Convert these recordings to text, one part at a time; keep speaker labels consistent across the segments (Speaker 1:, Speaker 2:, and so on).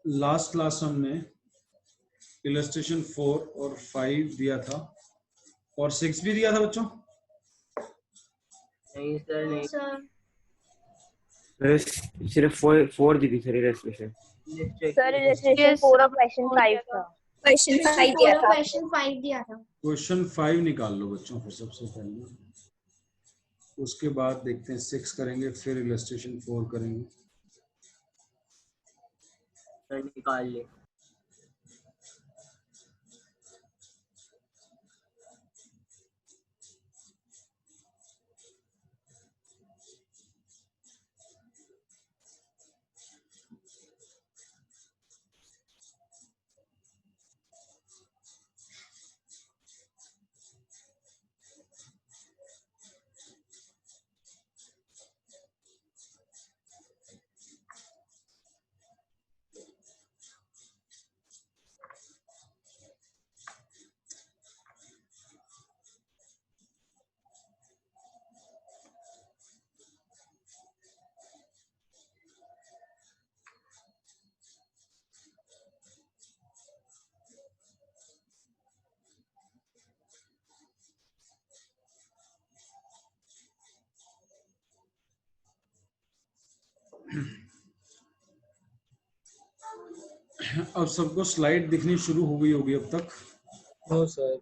Speaker 1: Last class हमने illustration 4 और 5 दिया था और 6 भी दिया था बच्चों।
Speaker 2: नहीं सर, नहीं
Speaker 3: सर सिर्फ 4 दी थी सर इलस्ट्रेशन।
Speaker 4: सर इलस्ट्रेशन 4 और क्वेश्चन 5 था।
Speaker 5: क्वेश्चन 5 दिया था। क्वेश्चन 5 दिया था।
Speaker 1: क्वेश्चन 5 निकाल लो बच्चों फिर सबसे पहले, उसके बाद देखते हैं 6 करेंगे, फिर इलस्ट्रेशन 4 करेंगे।
Speaker 2: सर निकाल ले।
Speaker 1: अब सबको स्लाइड दिखनी शुरू हो गई होगी अब तक।
Speaker 2: No sir.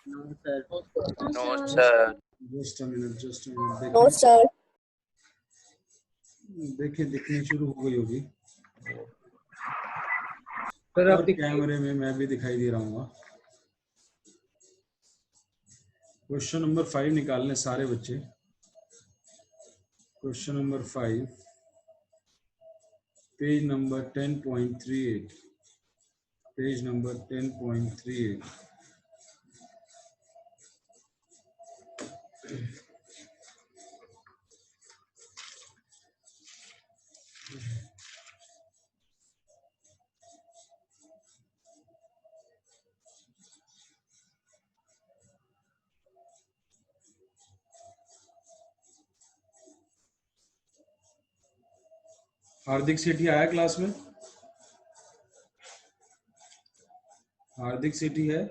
Speaker 2: No sir.
Speaker 5: No sir.
Speaker 1: Just a minute
Speaker 5: no sir.
Speaker 1: देखिए दिखनी शुरू हो गई होगी
Speaker 2: सर
Speaker 1: और
Speaker 2: अब
Speaker 1: कैमरे में मैं भी दिखाई दे रहा हूँ। क्वेश्चन नंबर 5 निकालने सारे बच्चे। Question number 5 page number 10.38, page number 10.38। हार्दिक सेठी आया क्लास में? हार्दिक सेठी है?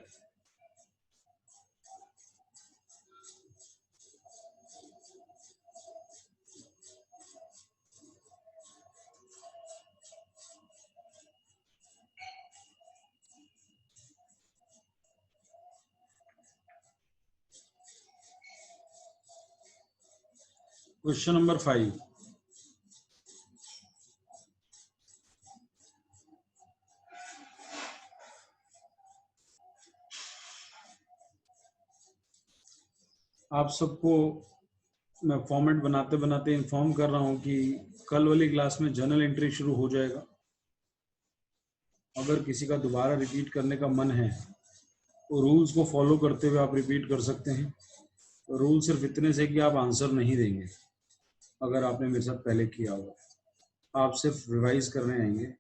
Speaker 1: क्वेश्चन नंबर 5 आप सबको मैं फॉर्मेट बनाते बनाते इन्फॉर्म कर रहा हूं कि कल वाली क्लास में जर्नल एंट्री शुरू हो जाएगा। अगर किसी का दोबारा रिपीट करने का मन है तो रूल्स को फॉलो करते हुए आप रिपीट कर सकते हैं। तो रूल सिर्फ इतने से कि आप आंसर नहीं देंगे अगर आपने मेरे साथ पहले किया होगा, आप सिर्फ रिवाइज करने आएंगे।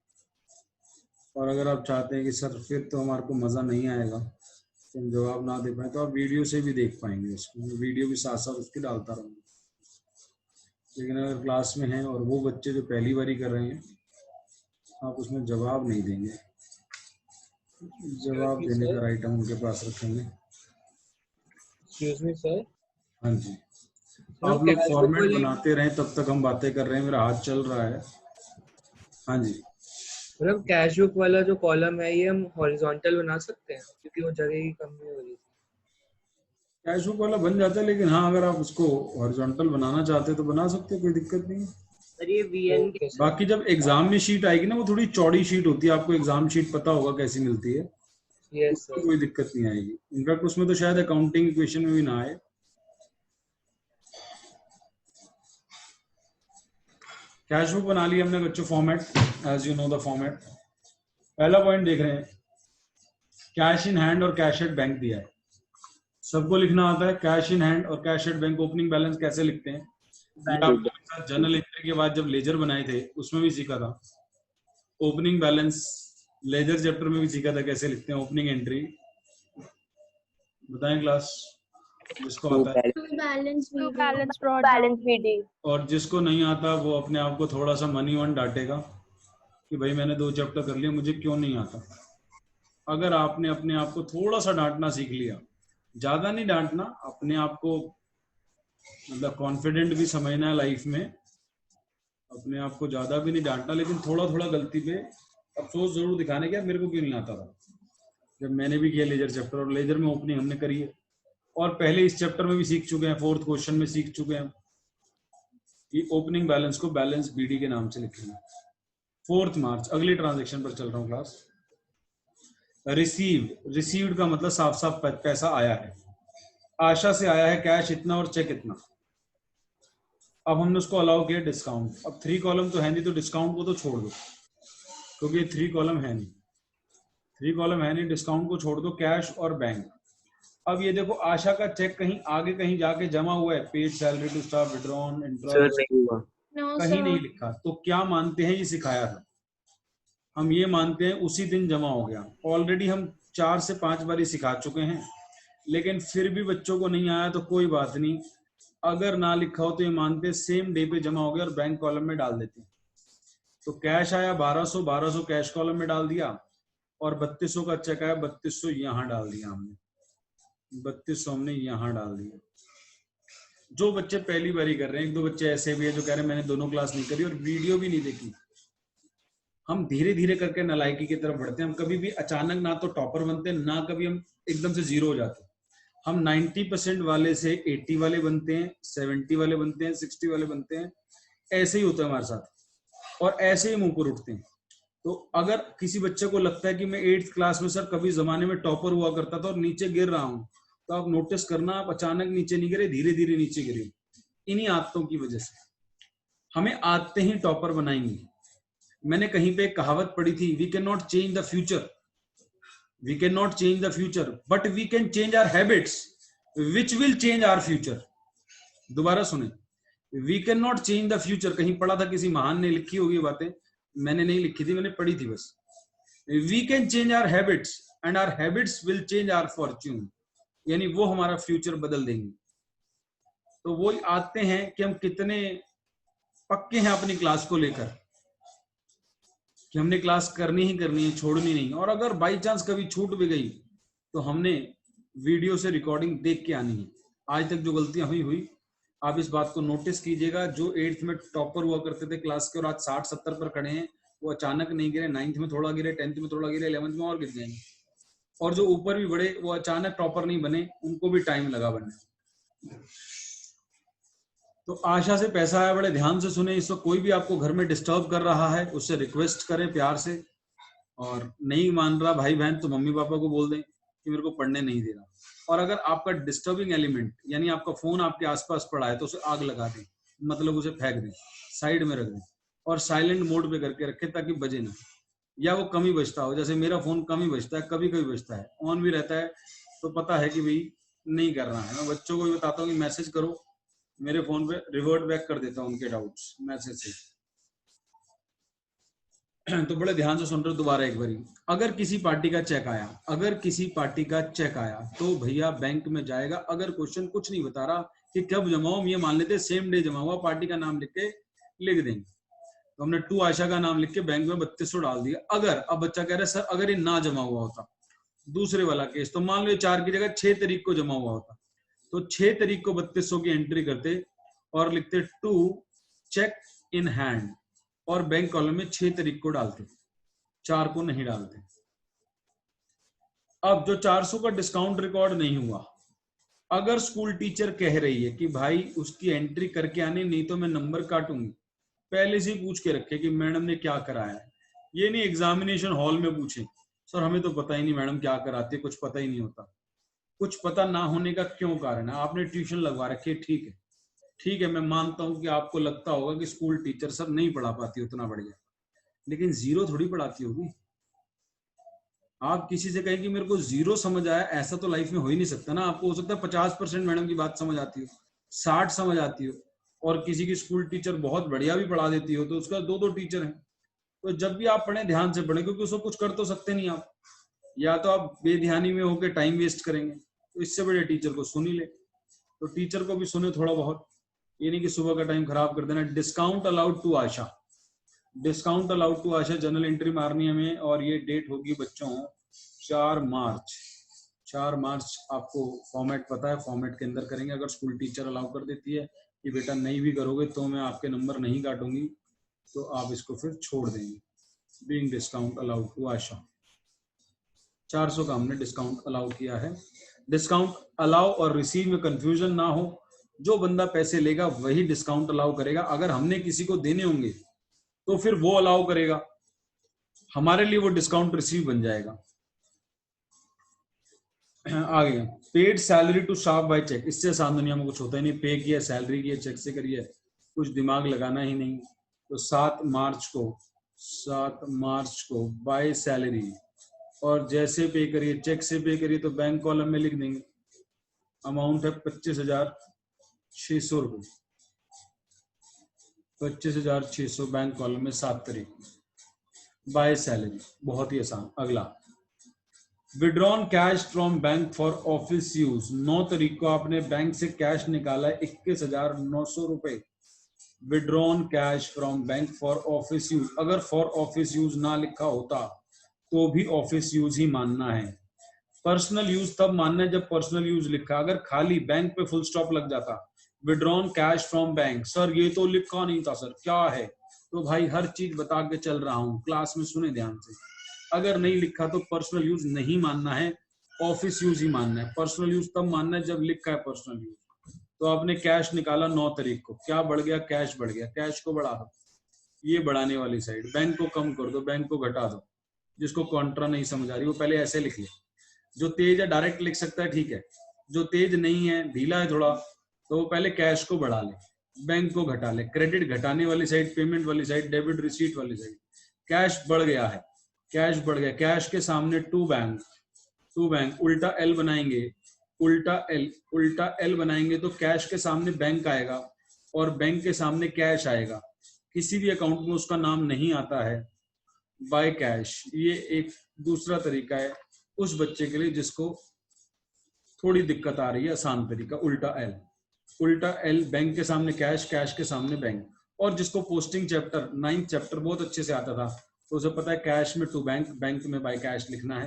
Speaker 1: और अगर आप चाहते हैं कि सर फिर तो हमारे को मज़ा नहीं आएगा तो हम जवाब ना दे पाए, तो आप वीडियो से भी देख पाएंगे उसको, मैं वीडियो भी साथ साथ उसकी डालता रहूँगा। लेकिन अगर क्लास में हैं और वो बच्चे जो पहली बारी कर रहे हैं, आप उसमें जवाब नहीं देंगे, जवाब देने का राइट हम उनके पास रखेंगे।
Speaker 2: Excuse me sir.
Speaker 1: हाँ जी, आप लोग फॉर्मेट बनाते रहें, तब तक हम बातें कर रहे हैं, मेरा हाथ चल रहा है। हाँ जी,
Speaker 2: मतलब कैश बुक वाला जो कॉलम है ये हम हॉरिजॉन्टल बना सकते हैं क्योंकि वो जगह की कमी हो रही है।
Speaker 1: कैश बुक वाला बन जाता है, लेकिन हाँ अगर आप उसको हॉरिजॉन्टल बनाना चाहते हैं तो बना सकते हैं, कोई दिक्कत नहीं है।
Speaker 2: सर ये वीएन के
Speaker 1: बाकी जब एग्जाम में शीट आएगी ना, वो थोड़ी चौड़ी शीट होती है, आपको एग्जाम शीट पता होगा कैसी मिलती है,
Speaker 2: यस
Speaker 1: उसमें
Speaker 2: सर।
Speaker 1: कोई दिक्कत नहीं आएगी। इनफैक्ट उसमें तो शायद अकाउंटिंग इक्वेशन में भी ना आए। कैश बुक बना लिया हमने बच्चों, format as you know the format. पहला पॉइंट देख रहे हैं, कैश इन हैंड और कैश एट बैंक दिया है, सबको लिखना आता है। कैश इन हैंड और cash at bank opening balance कैसे लिखते हैं, ये आपने मेरे साथ जर्नल एंट्री के बाद जब लेजर बनाए थे उसमें भी सीखा था। ओपनिंग बैलेंस लेजर चैप्टर में भी सीखा था कैसे लिखते हैं ओपनिंग एंट्री। बताएं क्लास जिसको आता है,
Speaker 4: बैलेंस वीडी।
Speaker 1: और जिसको नहीं आता वो अपने आप को थोड़ा सा मनी वन डांटेगा। कि भाई मैंने 2 चैप्टर कर लिए, मुझे क्यों नहीं आता। अगर आपने अपने आप को थोड़ा सा डांटना सीख लिया, ज्यादा नहीं डांटना, अपने आप को मतलब कॉन्फिडेंट भी समझना है लाइफ में, अपने आप को ज्यादा भी नहीं डांटना, लेकिन थोड़ा थोड़ा गलती पे अफसोस जरूर दिखाने के, मेरे को क्यों नहीं आता था। जब मैंने भी किया लेजर चैप्टर, और लेजर में ओपनिंग हमने करी है, और पहले इस चैप्टर में भी सीख चुके हैं, 4th क्वेश्चन में सीख चुके हैं कि ओपनिंग बैलेंस को बैलेंस बीडी के नाम से लिखना। 4 मार्च अगले ट्रांजेक्शन पर चल रहा हूँ क्लास। रिसीव्ड का मतलब साफ साफ पैसा आया है। आशा से आया है कैश इतना और चेक इतना। अब हमने उसको अलाउ किया डिस्काउंट। अब 3 कॉलम तो है नहीं, तो डिस्काउंट को तो छोड़ दो, क्योंकि 3 कॉलम है नहीं, 3 कॉलम है नहीं, डिस्काउंट को छोड़ दो, कैश और बैंक। अब ये देखो, आशा का चेक कहीं आगे कहीं जाके जमा हुआ है, paid salary to staff, withdrawn, interest,
Speaker 3: नहीं हुआ।
Speaker 1: कहीं नहीं लिखा। तो क्या मानते हैं ये सिखाया था? हम ये मानते हैं उसी दिन जमा हो गया। ऑलरेडी हम 4 से 5 बार सिखा चुके हैं, लेकिन फिर भी बच्चों को नहीं आया तो कोई बात नहीं, अगर ना लिखा हो तो ये मानते सेम डे पे जमा हो गया और बैंक कॉलम में डाल देते हैं। तो कैश आया 1200 कैश कॉलम में डाल दिया, और 3200 का चेक आया, 3200 यहाँ डाल दिया हमने, 3200 हमने यहाँ डाल दिया। जो बच्चे पहली बारी कर रहे हैं, 1-2 बच्चे ऐसे भी है जो कह रहे हैं मैंने दोनों क्लास नहीं करी और वीडियो भी नहीं देखी। हम धीरे धीरे करके नालायकी की तरफ बढ़ते हैं। हम कभी भी अचानक ना तो टॉपर बनते हैं, ना कभी हम एकदम से 0 हो जाते हैं। हम 90% वाले से 80 वाले बनते हैं, 70 वाले बनते हैं, 60 वाले बनते हैं। ऐसे ही होता है हमारे साथ, और ऐसे ही मुंह पर उठते हैं। तो अगर किसी बच्चे को लगता है कि मैं 8th क्लास में सर कभी जमाने में टॉपर हुआ करता था और नीचे गिर रहा हूं, तो आप नोटिस करना, आप अचानक नीचे नहीं गिरे, धीरे धीरे नीचे गिरे। इन्हीं आदतों की वजह से हमें आदतें ही टॉपर बनाएंगी। मैंने कहीं पे एक कहावत पढ़ी थी, we can not change the future, we can not change the future, but we can change our habits which will change our future. दोबारा सुने, we can not change the future. कहीं पढ़ा था, किसी महान ने लिखी होगी बातें, मैंने नहीं लिखी थी, मैंने पढ़ी थी बस। We can change our habits and our habits will change our fortune, यानी वो हमारा फ्यूचर बदल देंगे। तो वो आते हैं कि हम कितने पक्के हैं अपनी क्लास को लेकर, कि हमने क्लास करनी ही करनी है, छोड़नी नहीं। और अगर बाई चांस कभी छूट भी गई तो हमने वीडियो से रिकॉर्डिंग देख के आनी है। आज तक जो गलतियां हुई आप इस बात को नोटिस कीजिएगा। जो 8th में टॉपर हुआ करते थे क्लास के और आज 60-70 पर खड़े हैं, वो अचानक नहीं गिरे। 9th में थोड़ा गिरे, 10th में थोड़ा गिरे, 11th में और गिर जाएंगे। और जो ऊपर भी बढ़े, वो अचानक टॉपर नहीं बने, उनको भी टाइम लगा बनने। तो आशा से पैसा आया, बड़े ध्यान से सुने। इस वक्त कोई भी आपको घर में डिस्टर्ब कर रहा है, उससे रिक्वेस्ट करें प्यार से, और नहीं मान रहा भाई बहन तो मम्मी पापा को बोल दें कि मेरे को पढ़ने नहीं दे रहा। और अगर आपका डिस्टर्बिंग एलिमेंट यानी आपका फोन आपके आसपास पड़ा है, तो उसे आग लगा दें, मतलब उसे फेंक दें, साइड में रख दें, और साइलेंट मोड पे करके रखें ताकि बजे ना, या वो कम ही बजता हो। जैसे मेरा फोन कम ही बजता है, कभी कभी बजता है, ऑन भी रहता है, तो पता है कि भाई नहीं कर रहा है। मैं बच्चों को भी बताता हूँ कि मैसेज करो, मेरे फोन पे रिवर्ट बैक कर देता हूँ उनके डाउट्स मैसेज से। तो बड़े ध्यान से सुन रहे हो। दोबारा एक बारी, अगर किसी पार्टी का चेक आया, अगर किसी पार्टी का चेक आया तो भैया बैंक में जाएगा। अगर क्वेश्चन कुछ नहीं बता रहा कि कब जमा हो, हम ये मान लेते सेम डे जमा हुआ, पार्टी का नाम लिख के लिख देंगे। तो हमने 2 आशा का नाम लिख के बैंक में 3200 डाल दिया। अगर अब बच्चा कह रहा है सर अगर ये ना जमा हुआ होता, दूसरे वाला केस, तो मान लो 4 की जगह 6 तारीख को जमा हुआ होता, तो 6 तारीख को 3200 की एंट्री करते और लिखते 2 चेक इन हैंड, और बैंक कॉलम में 6 तारीख को डालते, 4 को नहीं डालते। अब जो 400 का डिस्काउंट रिकॉर्ड नहीं हुआ, अगर स्कूल टीचर कह रही है कि भाई उसकी एंट्री करके आने, नहीं तो मैं नंबर काटूंगी, पहले से ही पूछ के रखे कि मैडम ने क्या कराया है। ये नहीं एग्जामिनेशन हॉल में पूछे सर हमें तो पता ही नहीं मैडम क्या कराती है, कुछ पता ही नहीं होता। कुछ पता ना होने का क्यों कारण है? आपने ट्यूशन लगवा रखी है, ठीक है, ठीक है, मैं मानता हूं कि आपको लगता होगा कि स्कूल टीचर सर नहीं पढ़ा पाती उतना बढ़िया, लेकिन 0 थोड़ी पढ़ाती होगी। आप किसी से कहें कि मेरे को 0 समझ आया, ऐसा तो लाइफ में हो ही नहीं सकता ना। आपको हो सकता है 50% मैडम की बात समझ आती हो, 60 समझ आती हो, और किसी की स्कूल टीचर बहुत बढ़िया भी पढ़ा देती हो, तो उसका 2-2 टीचर हैं। तो जब भी आप पढ़ें ध्यान से पढ़ें, क्योंकि उसको कुछ कर तो सकते नहीं आप, या तो आप बेध्यानी में होकर टाइम वेस्ट करेंगे। तो इससे बड़े टीचर को सुन ही ले। तो टीचर को भी सुने थोड़ा बहुत, ये नहीं कि सुबह का टाइम खराब कर देना। Discount allowed to Asha, discount allowed to Asha general entry मारनी हमें, और ये डेट होगी बच्चों 4 मार्च। 4 मार्च आपको फॉर्मेट पता है, फॉर्मेट के अंदर करेंगे। अगर स्कूल टीचर अलाउ कर देती है कि बेटा नहीं भी करोगे तो मैं आपके नंबर नहीं काटूंगी, तो आप इसको फिर छोड़ देंगे। बीइंग डिस्काउंट अलाउड टू आशा 400 का हमने डिस्काउंट अलाउ किया है। डिस्काउंट अलाउ और रिसीव में कंफ्यूजन ना हो, जो बंदा पैसे लेगा वही डिस्काउंट अलाउ करेगा। अगर हमने किसी को देने होंगे तो फिर वो अलाउ करेगा, हमारे लिए वो डिस्काउंट रिसीव बन जाएगा। आगे paid salary to staff by cheque, इससे आसान दुनिया में कुछ होता ही नहीं। पे किया, सैलरी की चेक से करिए, कुछ दिमाग लगाना ही नहीं। तो 7 मार्च को बाय सैलरी, और जैसे पे करिए, चेक से पे करिए तो बैंक कॉलम में लिख देंगे। अमाउंट है 25,600 रुपये, 25,600 बैंक कॉलम में 7 तारीख बाय सैलरी, बहुत ही आसान। अगला withdrawn cash from bank for office use, 9 तारीख को आपने बैंक से कैश निकाला है 21,900 रुपए। Withdrawn cash from bank for office use, अगर फॉर ऑफिस यूज ना लिखा होता तो भी ऑफिस यूज ही मानना है। पर्सनल यूज तब मानना है जब पर्सनल यूज लिखा, अगर खाली बैंक पे फुल स्टॉप लग जाता, withdrawn cash from bank, sir ये तो लिखा नहीं था सर क्या है, तो भाई हर चीज बता के चल रहा हूं, क्लास में सुने ध्यान से। अगर नहीं लिखा तो पर्सनल यूज नहीं मानना है, ऑफिस यूज ही मानना है। पर्सनल यूज तब मानना है जब लिखा है पर्सनल यूज। तो आपने कैश निकाला 9 तारीख को, क्या बढ़ गया, कैश बढ़ गया, कैश को बढ़ा दो, ये बढ़ाने वाली साइड, बैंक को कम कर दो, बैंक को घटा दो। जिसको कॉन्ट्रा नहीं समझ आ रही वो पहले ऐसे लिख ले, जो तेज है डायरेक्ट लिख सकता है, ठीक है। जो तेज नहीं है, ढीला है थोड़ा, तो वो पहले कैश को बढ़ा ले, बैंक को घटा ले। क्रेडिट घटाने वाली साइड, पेमेंट वाली साइड, डेबिट रिसीट वाली साइड। कैश बढ़ गया है, कैश बढ़ गया, कैश के सामने टू बैंक, उल्टा एल बनाएंगे, उल्टा एल बनाएंगे तो कैश के सामने बैंक आएगा और बैंक के सामने कैश आएगा। किसी भी अकाउंट में उसका नाम नहीं आता है बाय कैश। ये एक दूसरा तरीका है उस बच्चे के लिए जिसको थोड़ी दिक्कत आ रही है, आसान तरीका उल्टा एल, बैंक के सामने कैश, कैश के सामने बैंक। और जिसको पोस्टिंग चैप्टर 9th चैप्टर बहुत अच्छे से आता था तो उसे पता है कैश में टू बैंक, बैंक में बाय कैश लिखना है,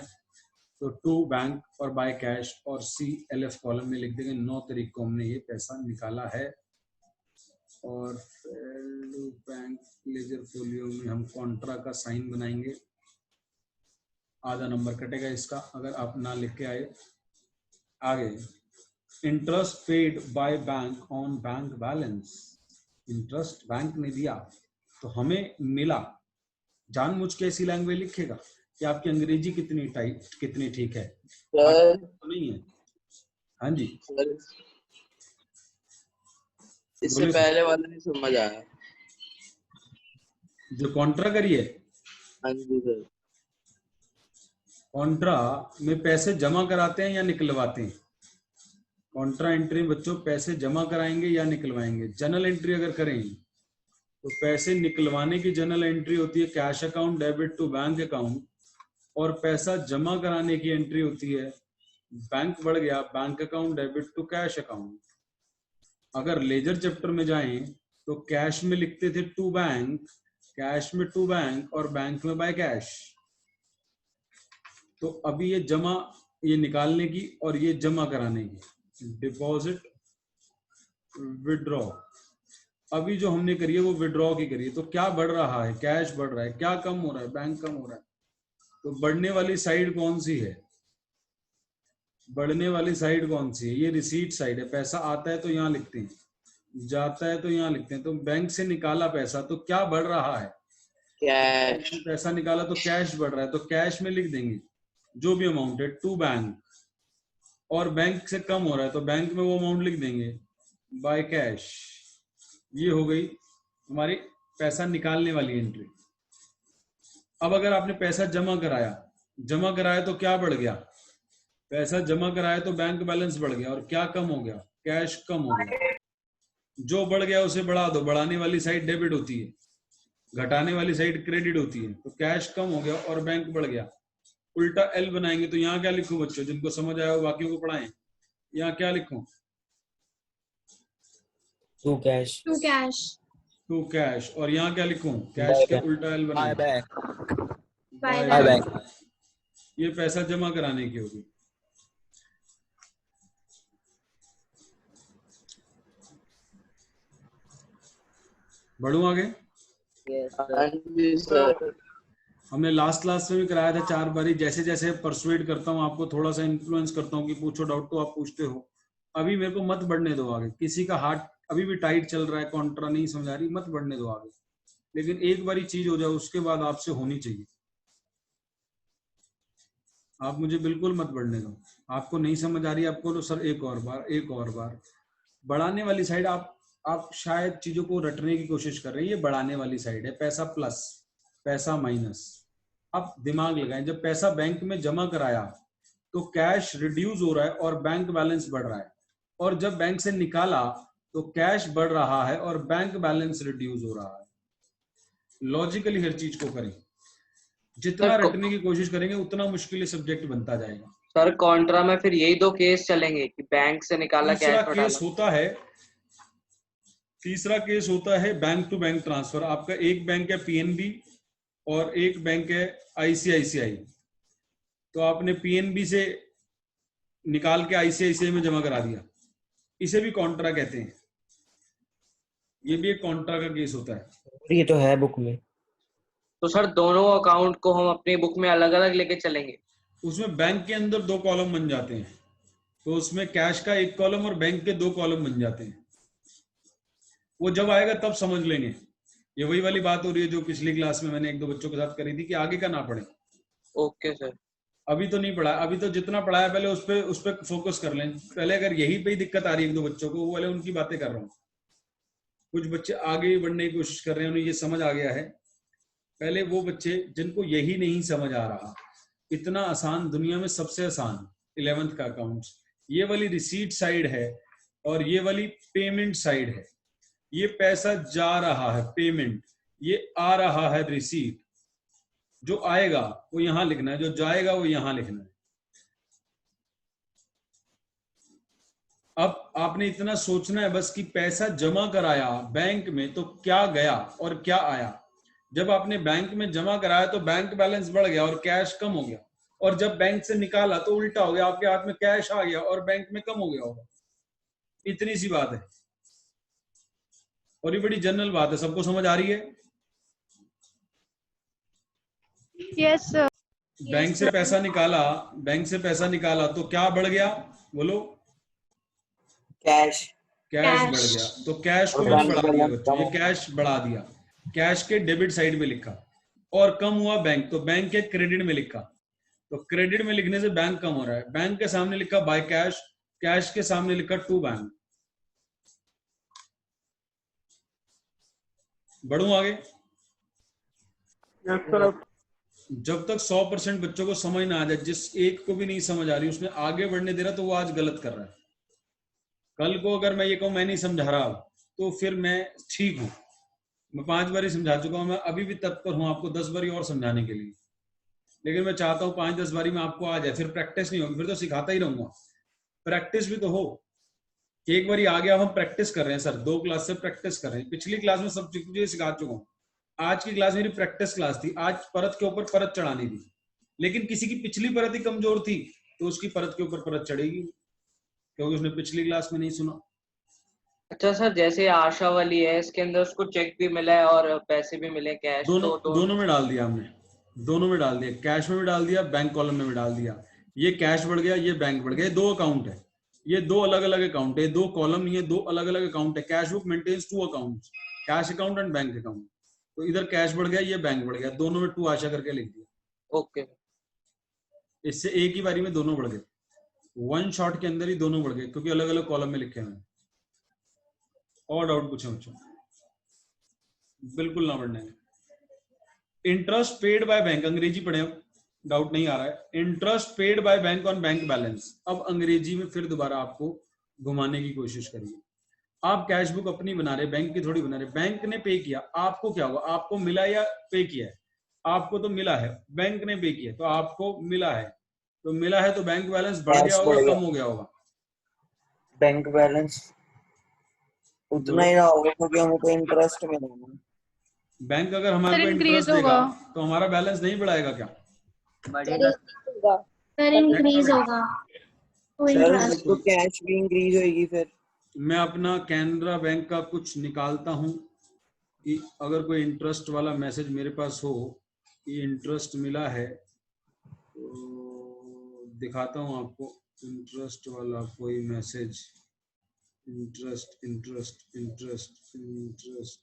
Speaker 1: तो टू बैंक और बाय कैश और CLF कॉलम में लिख देंगे। 9 तारीख को हमने ये पैसा निकाला है। और बैंक लेजर फोलियो में हम कॉन्ट्रा का साइन बनाएंगे, आधा नंबर कटेगा इसका अगर आप ना लिख के आए। आगे interest paid by bank on bank balance, interest bank ने दिया तो हमें मिला। जानबूझ के ऐसी लैंग्वेज लिखेगा कि आपकी अंग्रेजी कितनी ठीक है, तो नहीं है। हाँ जी
Speaker 6: सर, इससे पहले वाला नहीं समझ आया,
Speaker 1: जो कॉन्ट्रा करिए।
Speaker 6: हाँ जी सर।
Speaker 1: कॉन्ट्रा में पैसे जमा कराते हैं या निकलवाते हैं? कॉन्ट्रा एंट्री में बच्चों पैसे जमा कराएंगे या निकलवाएंगे? जनरल एंट्री अगर करें तो पैसे निकलवाने की जनरल एंट्री होती है cash account debit to bank account, और पैसा जमा कराने की एंट्री होती है बैंक बढ़ गया bank account debit to cash account. अगर लेजर चैप्टर में जाएं तो कैश में लिखते थे टू बैंक, कैश में टू बैंक और बैंक में बाय कैश। तो अभी ये जमा, ये निकालने की और ये जमा कराने की, डिपॉजिट विड्रॉ। अभी जो हमने करी है वो विड्रॉ की करी है। तो क्या बढ़ रहा है? कैश बढ़ रहा है। क्या कम हो रहा है? बैंक कम हो रहा है। तो बढ़ने वाली साइड कौन सी है? बढ़ने वाली साइड कौन सी है? ये रिसीट साइड है। पैसा आता है तो यहाँ लिखते हैं, जाता है तो यहाँ लिखते हैं। तो बैंक से निकाला पैसा तो क्या बढ़ रहा है?
Speaker 6: कैश।
Speaker 1: पैसा निकाला तो कैश बढ़ रहा है, तो कैश में लिख देंगे जो भी अमाउंट है टू बैंक, और बैंक से कम हो रहा है तो बैंक में वो अमाउंट लिख देंगे बाय कैश। ये हो गई हमारी पैसा निकालने वाली एंट्री। अब अगर आपने पैसा जमा कराया तो क्या बढ़ गया? पैसा जमा कराया तो बैंक बैलेंस बढ़ गया, और क्या कम हो गया? कैश कम हो गया। जो बढ़ गया उसे बढ़ा दो, बढ़ाने वाली साइड डेबिट होती है, घटाने वाली साइड क्रेडिट होती है। तो कैश कम हो गया और बैंक बढ़ गया। उल्टा एल बनाएंगे तो यहाँ क्या लिखूं बच्चों? जिनको समझ आया हो बाकियों को पढ़ाएं। यहाँ क्या लिखूं?
Speaker 3: To cash.
Speaker 5: To cash.
Speaker 1: To cash, और यहाँ क्या लिखूं? कैश के उल्टा एल बनाए,
Speaker 5: By
Speaker 1: बाय
Speaker 5: bank.
Speaker 1: बैंक। ये पैसा जमा कराने की होगी। बढ़ूं आगे?
Speaker 6: हाँ जी सर।
Speaker 1: हमने लास्ट क्लास में भी कराया था 4 बारी। जैसे जैसे परसुएड करता हूँ आपको, थोड़ा सा इन्फ्लुएंस करता हूँ कि पूछो डाउट, तो आप पूछते हो। अभी मेरे को मत बढ़ने दो आगे। किसी का हार्ट अभी भी टाइट चल रहा है, कॉन्ट्रा नहीं समझ आ रही, मत बढ़ने दो आगे। लेकिन एक बारी चीज हो जाए उसके बाद आपसे होनी चाहिए। आप मुझे बिल्कुल मत बढ़ने दो। आपको नहीं समझ आ रही आपको, तो सर एक और बार, एक और बार। बढ़ाने वाली साइड आप शायद चीजों को रटने की कोशिश कर रहे हैं। ये बढ़ाने वाली साइड है, पैसा प्लस, पैसा माइनस। आप दिमाग लगाएं, जब पैसा बैंक में जमा कराया तो कैश रिड्यूस हो रहा है और बैंक बैलेंस बढ़ रहा है, और जब बैंक से निकाला तो कैश बढ़ रहा है और बैंक बैलेंस रिड्यूस हो रहा है। लॉजिकली हर चीज को करें। जितना रटने की कोशिश करेंगे उतना मुश्किल सब्जेक्ट बनता जाएगा।
Speaker 2: सर कॉन्ट्रा में फिर यही 2 केस चलेंगे कि बैंक से निकाला
Speaker 1: तीसरा
Speaker 2: कैश
Speaker 1: केस होता है, तीसरा केस होता है बैंक टू बैंक ट्रांसफर। आपका एक बैंक है पीएनबी और एक बैंक है आईसीआईसीआई, तो आपने पीएनबी से निकाल के आईसीआईसीआई में जमा करा दिया, इसे भी कॉन्ट्रा कहते हैं। ये भी एक कॉन्ट्रा का केस होता है।
Speaker 3: ये तो है बुक में।
Speaker 2: तो सर दोनों अकाउंट को हम अपनी बुक में अलग अलग लेके चलेंगे?
Speaker 1: उसमें बैंक के अंदर 2 कॉलम बन जाते हैं, तो उसमें कैश का 1 कॉलम और बैंक के 2 कॉलम बन जाते हैं। वो जब आएगा तब समझ लेंगे। ये वही वाली बात हो रही है जो पिछली क्लास में मैंने 1-2 बच्चों के साथ करी थी कि आगे का ना पढ़े।
Speaker 2: Okay sir.
Speaker 1: अभी तो नहीं पढ़ा, अभी तो जितना पढ़ाया पहले उस पे फोकस कर लें। पहले अगर यही पे ही दिक्कत आ रही है 1-2 बच्चों को, वो वाले उनकी बातें कर रहा हूँ। कुछ बच्चे आगे बढ़ने की कोशिश कर रहे हैं, उन्हें ये समझ आ गया है। पहले वो बच्चे जिनको यही नहीं समझ आ रहा, इतना आसान, दुनिया में सबसे आसान 11th का अकाउंट्स, ये वाली रिसीट साइड है और ये वाली पेमेंट साइड है। ये पैसा जा रहा है पेमेंट, ये आ रहा है रिसीट। जो आएगा वो यहां लिखना है, जो जाएगा वो यहां लिखना है। अब आपने इतना सोचना है बस कि पैसा जमा कराया बैंक में तो क्या गया और क्या आया। जब आपने बैंक में जमा कराया तो बैंक बैलेंस बढ़ गया और कैश कम हो गया, और जब बैंक से निकाला तो उल्टा हो गया, आपके हाथ में कैश आ गया और बैंक में कम हो गया होगा। इतनी सी बात है, और ये बड़ी जनरल बात है, सबको समझ आ रही है।
Speaker 5: Yes, sir.
Speaker 1: बैंक से पैसा निकाला, बैंक से पैसा निकाला तो क्या बढ़ गया, बोलो?
Speaker 6: कैश।
Speaker 1: कैश बढ़ गया। तो कैश को मैंने बढ़ा दिया बच्चों, ये कैश बढ़ा दिया, कैश के डेबिट साइड में लिखा। और कम हुआ बैंक, तो बैंक के क्रेडिट में लिखा। तो क्रेडिट में लिखने से बैंक कम हो रहा है। बैंक के सामने लिखा बाय कैश, कैश के सामने लिखा टू बैंक। बढ़ूं आगे? जब तक 100% बच्चों को समझ ना आ जाए, जिस एक को भी नहीं समझ आ रही उसने आगे बढ़ने दे रहा, तो वो आज गलत कर रहा है। कल को अगर मैं ये कहूं मैं नहीं समझा रहा, तो फिर मैं ठीक हूं। मैं 5 बार ही समझा चुका हूं, मैं अभी भी तत्पर हूं आपको 10 बारी और समझाने के लिए। लेकिन मैं चाहता हूं 5-10 बारी में आपको आ जाए, फिर प्रैक्टिस नहीं होगी, फिर तो सिखाता ही रहूंगा। प्रैक्टिस भी तो हो। एक बारी आ गया, हम प्रैक्टिस कर रहे हैं सर, 2 क्लास से प्रैक्टिस कर रहे हैं। पिछली क्लास में सब चीजें सिखा चुका हूँ। आज की क्लास मेरी प्रैक्टिस क्लास थी। आज परत के ऊपर परत चढ़ानी थी, लेकिन किसी की पिछली परत ही कमजोर थी तो उसकी परत के ऊपर परत चढ़ेगी, क्योंकि उसने पिछली क्लास में नहीं सुना।
Speaker 2: अच्छा सर, जैसे आशा वाली है, इसके अंदर उसको चेक भी मिला है और पैसे भी मिले कैश,
Speaker 1: दोनों में डाल दिया हमने, दोनों में डाल दिया। कैश में भी डाल दिया, बैंक कॉलम में भी डाल दिया। ये कैश बढ़ गया, ये बैंक बढ़ गया। 2 अकाउंट है, ये 2 अलग अलग अकाउंट है, 2 कॉलम नहीं है, 2 अलग अलग अकाउंट है। Cash book maintains 2 accounts, cash account and bank account. तो इधर कैश बढ़ गया, ये बैंक बढ़ गया, दोनों में 2 आशा करके लिख दिया।
Speaker 2: ओके।
Speaker 1: इससे एक ही बारी में दोनों बढ़ गए, 1 शॉट के अंदर ही दोनों बढ़ गए, क्योंकि अलग अलग कॉलम में लिखे हैं। और डाउट पूछे बच्चों? बिल्कुल ना बढ़ने। इंटरेस्ट पेड बाय बैंक, अंग्रेजी पढ़े, डाउट नहीं आ रहा है। Interest paid by bank on bank balance. अब अंग्रेजी में फिर दोबारा आपको घुमाने की कोशिश करिए। आप कैश बुक अपनी बना रहे, बैंक की थोड़ी बना रहे। बैंक ने पे किया, आपको क्या हुआ? आपको मिला या पे किया है? आपको तो मिला है, बैंक ने पे किया तो आपको मिला है। तो मिला है तो बैंक बैलेंस बढ़ गया होगा, कम हो गया होगा?
Speaker 3: बैंक बैलेंस
Speaker 6: उतना ही रहा होगा क्योंकि हमको इंटरेस्ट मिलेगा।
Speaker 1: बैंक अगर हमारे
Speaker 5: सर
Speaker 1: को
Speaker 5: इंक्रीज
Speaker 1: इंटरेस्ट देगा
Speaker 5: होगा।
Speaker 1: तो हमारा बैलेंस नहीं बढ़ाएगा क्या?
Speaker 6: बढ़ेगा।
Speaker 5: सर इंक्रीज होगा तो
Speaker 6: सर
Speaker 5: इंटरेस्ट।
Speaker 6: तो कैश भी इंक्रीज होगी फिर।
Speaker 1: मैं अपना कैनरा बैंक का कुछ निकालता हूँ कि अगर कोई इंटरेस्ट वाला मैसेज मेरे पास हो कि इंटरेस्ट मिला है, तो दिखाता हूँ आपको इंटरेस्ट वाला कोई message. Interest interest interest interest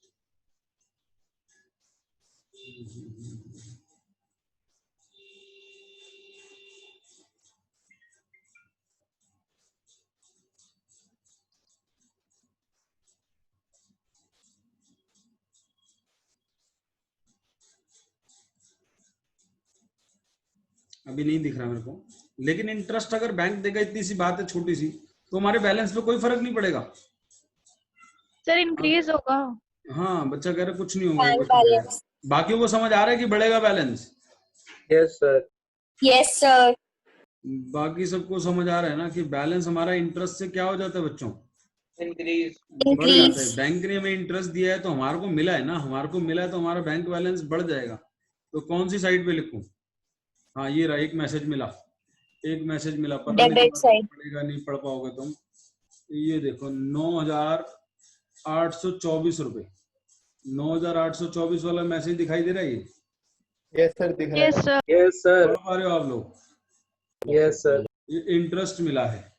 Speaker 1: अभी नहीं दिख रहा मेरे को, लेकिन इंटरेस्ट अगर बैंक देगा, इतनी सी बात है छोटी सी, तो हमारे बैलेंस पे कोई फर्क नहीं पड़ेगा।
Speaker 5: सर इंक्रीज होगा।
Speaker 1: हाँ, बच्चा कह रहा कुछ नहीं होगा,
Speaker 4: बैंक
Speaker 1: कुछ नहीं होगा।
Speaker 4: बैलेंस।
Speaker 1: बाकियों को समझ आ रहा है कि बढ़ेगा balance?
Speaker 2: Yes sir.
Speaker 4: Yes sir.
Speaker 1: बाकी सबको समझ आ रहा है ना कि बैलेंस हमारा इंटरेस्ट से क्या हो जाता है बच्चों?
Speaker 2: इंक्रीज।
Speaker 1: बढ़ जाता है। बैंक ने हमें इंटरेस्ट दिया है तो हमारे को मिला है ना, हमारे को मिला है तो हमारा बैंक बैलेंस बढ़ जाएगा। तो कौन सी साइड पे लिखूं? हाँ, ये रहा, एक मैसेज मिला, एक मैसेज मिला। पता नहीं
Speaker 4: डेबिट साइड।
Speaker 1: पड़ेगा, नहीं पढ़ पाओगे तुम। ये देखो 9,824 रुपए, 9,824 वाला मैसेज दिखाई दे रहा है? ये
Speaker 2: यस सर दिख रहा है।
Speaker 5: Yes sir.
Speaker 2: Yes sir.
Speaker 1: पढ़ पा रहे हो आप लोग?
Speaker 2: Yes sir.
Speaker 1: ये इंटरेस्ट मिला है,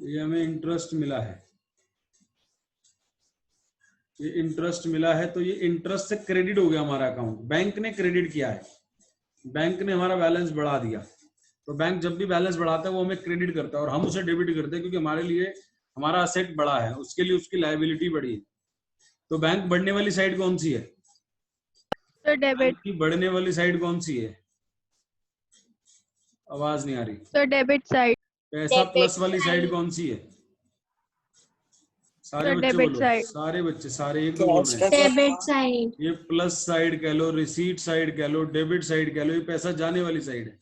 Speaker 1: ये हमें इंटरेस्ट मिला है, ये इंटरेस्ट मिला है। तो ये इंटरेस्ट से क्रेडिट हो गया हमारा अकाउंट, बैंक ने क्रेडिट किया है, बैंक ने हमारा बैलेंस बढ़ा दिया। तो बैंक जब भी बैलेंस बढ़ाता है वो हमें क्रेडिट करता है और हम उसे डेबिट करते हैं, क्योंकि हमारे लिए हमारा असेट बढ़ा है, उसके लिए उसकी लायबिलिटी बढ़ी है। तो बैंक बढ़ने वाली साइड कौन सी है?
Speaker 5: Sir debit.
Speaker 1: की बढ़ने वाली साइड कौन सी है? आवाज नहीं आ रही।
Speaker 5: Sir debit side.
Speaker 1: पैसा प्लस वाली साइड कौन सी है? सारे
Speaker 5: सर
Speaker 1: बच्चे
Speaker 5: डेबिट
Speaker 1: बोलो,
Speaker 5: साइड।
Speaker 1: सारे बच्चे, सारे एक दो बोल रहे हैं।
Speaker 5: Debit side.
Speaker 1: ये प्लस साइड कह लो, रिसीट साइड कह लो, डेबिट साइड कह लो, ये पैसा जाने वाली साइड है।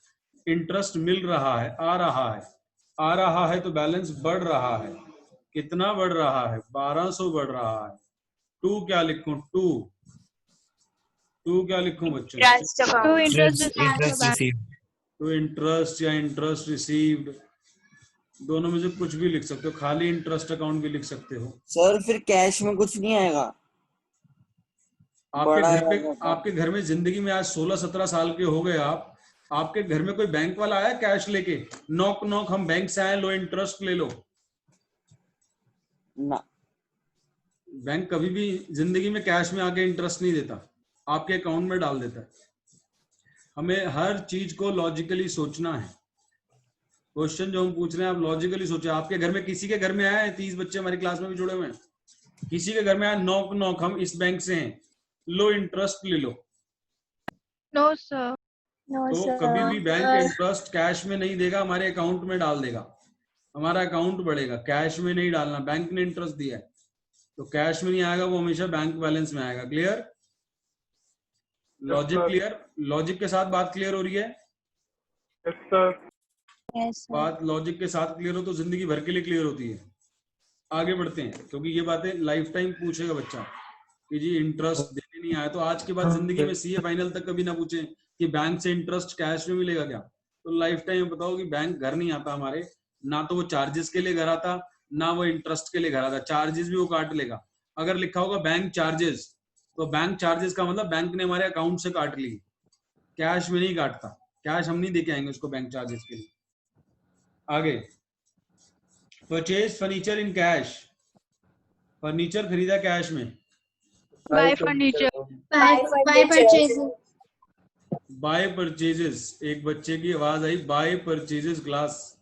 Speaker 1: इंटरेस्ट मिल रहा है, आ रहा है, आ रहा है, तो बैलेंस बढ़ रहा है। कितना बढ़ रहा है? 1200 बढ़ रहा है। टू क्या लिखूं? टू क्या लिखूं बच्चों?
Speaker 5: टू इंटरेस्ट
Speaker 1: टू इंटरेस्ट या इंटरेस्ट रिसीव्ड, दोनों में से कुछ भी लिख सकते हो, खाली इंटरेस्ट अकाउंट भी लिख सकते हो।
Speaker 6: सर फिर कैश में कुछ नहीं आएगा।
Speaker 1: आपके घर में जिंदगी में आज 16-17 साल के हो गए आप, आपके घर में कोई बैंक वाला आया कैश लेके? नॉक नॉक, हम बैंक से आए, लो इंटरेस्ट ले लो।
Speaker 6: ना,
Speaker 1: बैंक कभी भी जिंदगी में कैश में आके इंटरेस्ट नहीं देता, आपके अकाउंट में डाल देता है। हमें हर चीज को लॉजिकली सोचना है। क्वेश्चन जो हम पूछ रहे हैं आप लॉजिकली सोचे। आपके घर में किसी के घर में आया है, 30 बच्चे हमारी क्लास में भी जुड़े हुए हैं, किसी के घर में आया नॉक नॉक, हम इस बैंक से हैं, लो इंटरेस्ट ले लो?
Speaker 5: No sir.
Speaker 1: तो कभी भी बैंक इंटरेस्ट कैश में नहीं देगा, हमारे अकाउंट में डाल देगा, हमारा अकाउंट बढ़ेगा। कैश में नहीं डालना, बैंक ने इंटरेस्ट दिया है तो कैश में नहीं आएगा, वो हमेशा बैंक बैलेंस में आएगा। क्लियर? Logic clear? लॉजिक के साथ बात क्लियर हो रही है? बात लॉजिक के साथ क्लियर हो तो जिंदगी भर के लिए क्लियर होती है। आगे बढ़ते हैं, क्योंकि ये बातें लाइफ टाइम पूछेगा बच्चा कि जी इंटरेस्ट देने नहीं आया, तो आज के बाद जिंदगी में सीए फाइनल तक कभी ना पूछे कि बैंक से इंटरेस्ट कैश में मिलेगा क्या। तो लाइफ टाइम बताओ कि बैंक घर नहीं आता हमारे, ना तो वो चार्जेस के लिए घर आता, ना वो इंटरेस्ट के लिए घर आता। चार्जेस भी वो काट लेगा। अगर लिखा होगा बैंक चार्जेस, तो बैंक चार्जेस का मतलब बैंक ने हमारे अकाउंट से काट ली, कैश में नहीं काटता। कैश हम नहीं देके आएंगे उसको बैंक चार्जेस के लिए। आगे, purchase furniture in cash, furniture खरीदा कैश में।
Speaker 5: Bye furniture.
Speaker 4: By purchase.
Speaker 1: By purchases, एक बच्चे की आवाज आई, बाय परचेजेस ग्लास,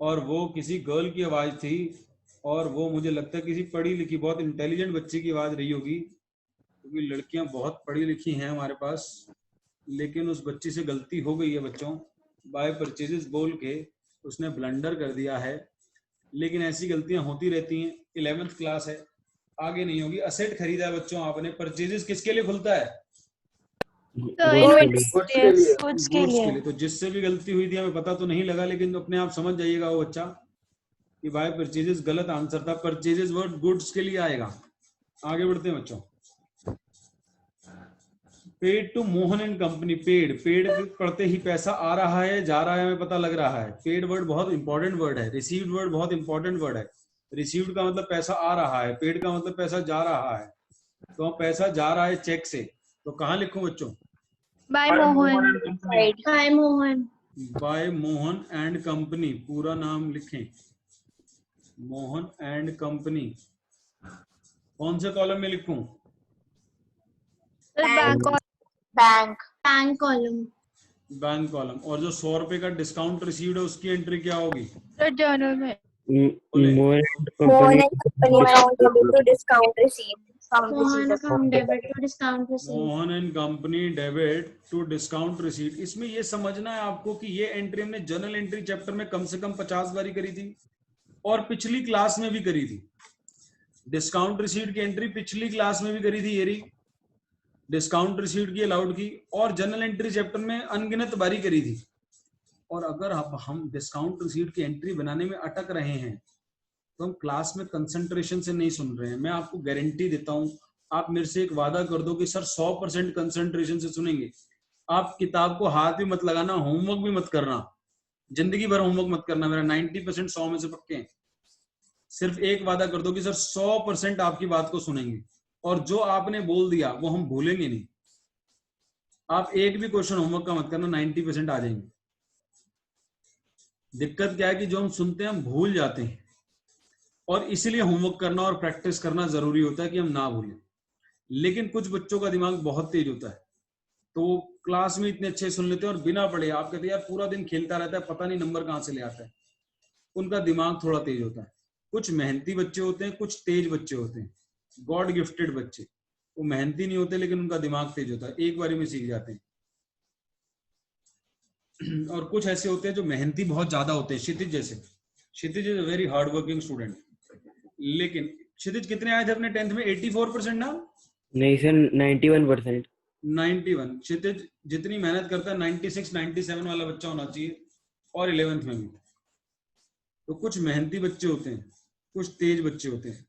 Speaker 1: और वो किसी गर्ल की आवाज थी, और वो मुझे लगता है किसी पढ़ी लिखी बहुत इंटेलिजेंट बच्चे की आवाज रही होगी, क्योंकि लड़कियां बहुत पढ़ी लिखी हैं हमारे पास। लेकिन उस बच्ची से गलती हो गई है बच्चों, बाय परचेजेस बोल के उसने ब्लंडर कर दिया है। लेकिन ऐसी गलतियां होती रहती हैं, 11th क्लास है, आगे नहीं होगी। असेट खरीदा है बच्चों आपने, परचेजेस किसके लिए खुलता है?
Speaker 2: गुड्स के लिए।
Speaker 1: गुड्स के लिए। तो जिससे भी गलती हुई थी हमें पता तो नहीं लगा, लेकिन अपने आप समझ जाइएगा वो बच्चा कि बाय परचेजेस गलत आंसर था, परचेजेस वर्ड गुड्स के लिए आएगा। आगे बढ़ते हैं बच्चों। Paid to Mohan and company, paid पढ़ते ही पैसा आ रहा है जा रहा है हमें पता लग रहा है। पेड वर्ड बहुत इंपॉर्टेंट वर्ड है, रिसीव्ड वर्ड बहुत इंपॉर्टेंट वर्ड है। रिसीव्ड का मतलब पैसा आ रहा है, पेड का मतलब पैसा जा रहा है। तो पैसा जा रहा है चेक से, तो कहाँ लिखूं बच्चों?
Speaker 5: By Mohan.
Speaker 4: By Mohan.
Speaker 1: By Mohan and company, पूरा नाम लिखें, मोहन एंड कंपनी। कौन से कॉलम में लिखूं?
Speaker 5: Sir, bank or
Speaker 4: Bank. Bank column.
Speaker 1: Bank column. और जो 100 रुपए का डिस्काउंट रिसीव्ड है उसकी एंट्री क्या होगी?
Speaker 5: sir, journal में
Speaker 3: Mohan and
Speaker 4: Mohan
Speaker 3: company.
Speaker 4: and company account debit to discount received.
Speaker 7: Mohan account debit to discount receipt.
Speaker 1: Mohan and company debit to discount receipt. इसमें ये समझना है आपको कि ये एंट्री हमने जर्नल एंट्री चैप्टर में कम से कम 50 बारी करी थी और पिछली क्लास में भी करी थी। डिस्काउंट रिसीट की एंट्री पिछली क्लास में भी करी थी, ये रही डिस्काउंट रिसीट की अलाउड की, और जनरल एंट्री चैप्टर में अनगिनत बारी करी थी। और अगर हम डिस्काउंट रिसीट की एंट्री बनाने में अटक रहे हैं तो हम क्लास में कंसंट्रेशन से नहीं सुन रहे हैं। मैं आपको गारंटी देता हूं, आप मेरे से एक वादा कर दो कि सर 100% कंसंट्रेशन से सुनेंगे। आप किताब को हाथ भी मत लगाना, होमवर्क भी मत करना, जिंदगी भर होमवर्क मत करना। मेरा 90% 100 में से पक्के हैं। सिर्फ एक वादा कर दो कि सर 100% आपकी बात को सुनेंगे, और जो आपने बोल दिया वो हम भूलेंगे नहीं। आप एक भी क्वेश्चन होमवर्क का मत करना, 90% आ जाएंगे। दिक्कत क्या है कि जो हम सुनते हैं हम भूल जाते हैं, और इसीलिए होमवर्क करना और प्रैक्टिस करना जरूरी होता है कि हम ना भूलें। लेकिन कुछ बच्चों का दिमाग बहुत तेज होता है, तो वो क्लास में इतने अच्छे सुन लेते हैं और बिना पढ़े आप कहते हैं यार पूरा दिन खेलता रहता है, पता नहीं नंबर कहाँ से ले आता है। उनका दिमाग थोड़ा तेज होता है। कुछ मेहनती बच्चे होते हैं, कुछ तेज बच्चे होते हैं, गॉड गिफ्टेड बच्चे। वो मेहनती नहीं होते लेकिन उनका दिमाग तेज होता है, एक बारी में सीख जाते हैं। और कुछ ऐसे होते हैं जो मेहनती बहुत ज्यादा होते हैं, क्षितिज जैसे। Kshitij is a very hardworking student. लेकिन क्षितिज कितने आए थे अपने 10th में? 84% ना?
Speaker 3: नहीं सर, 91%।
Speaker 1: 91। क्षितिज जितनी मेहनत करता है 96 97 वाला बच्चा होना चाहिए, और 11th में भी। तो कुछ मेहनती बच्चे होते हैं, कुछ तेज बच्चे होते हैं।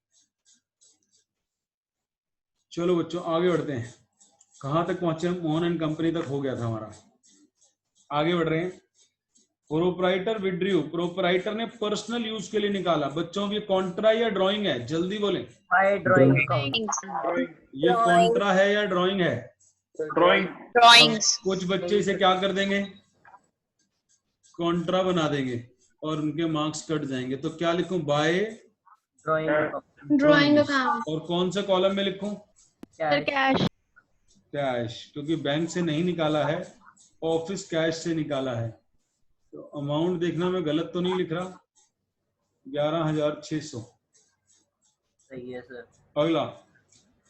Speaker 1: चलो बच्चों आगे बढ़ते हैं। कहां तक पहुंचे हम? मोहन एंड कंपनी तक हो गया था हमारा। आगे बढ़ रहे हैं। प्रोपराइटर विड्रू, प्रोपराइटर ने पर्सनल यूज के लिए निकाला। बच्चों ये कॉन्ट्रा या ड्राइंग है? जल्दी बोलें।
Speaker 6: By drawing account.
Speaker 1: ये कॉन्ट्रा है या ड्राइंग है?
Speaker 6: ड्राइंग।
Speaker 4: Drawings.
Speaker 1: कुछ बच्चे इसे क्या कर देंगे? कॉन्ट्रा बना देंगे और उनके मार्क्स कट जाएंगे। तो क्या लिखूं? By
Speaker 6: drawing.
Speaker 7: Drawing account.
Speaker 1: और कौन से कॉलम में लिखूं?
Speaker 5: sir, cash
Speaker 1: कैश, क्योंकि बैंक से नहीं निकाला है, ऑफिस कैश से निकाला है। तो अमाउंट देखना मैं गलत तो नहीं लिख रहा, 11,600।
Speaker 6: सही है सर।
Speaker 1: अगला,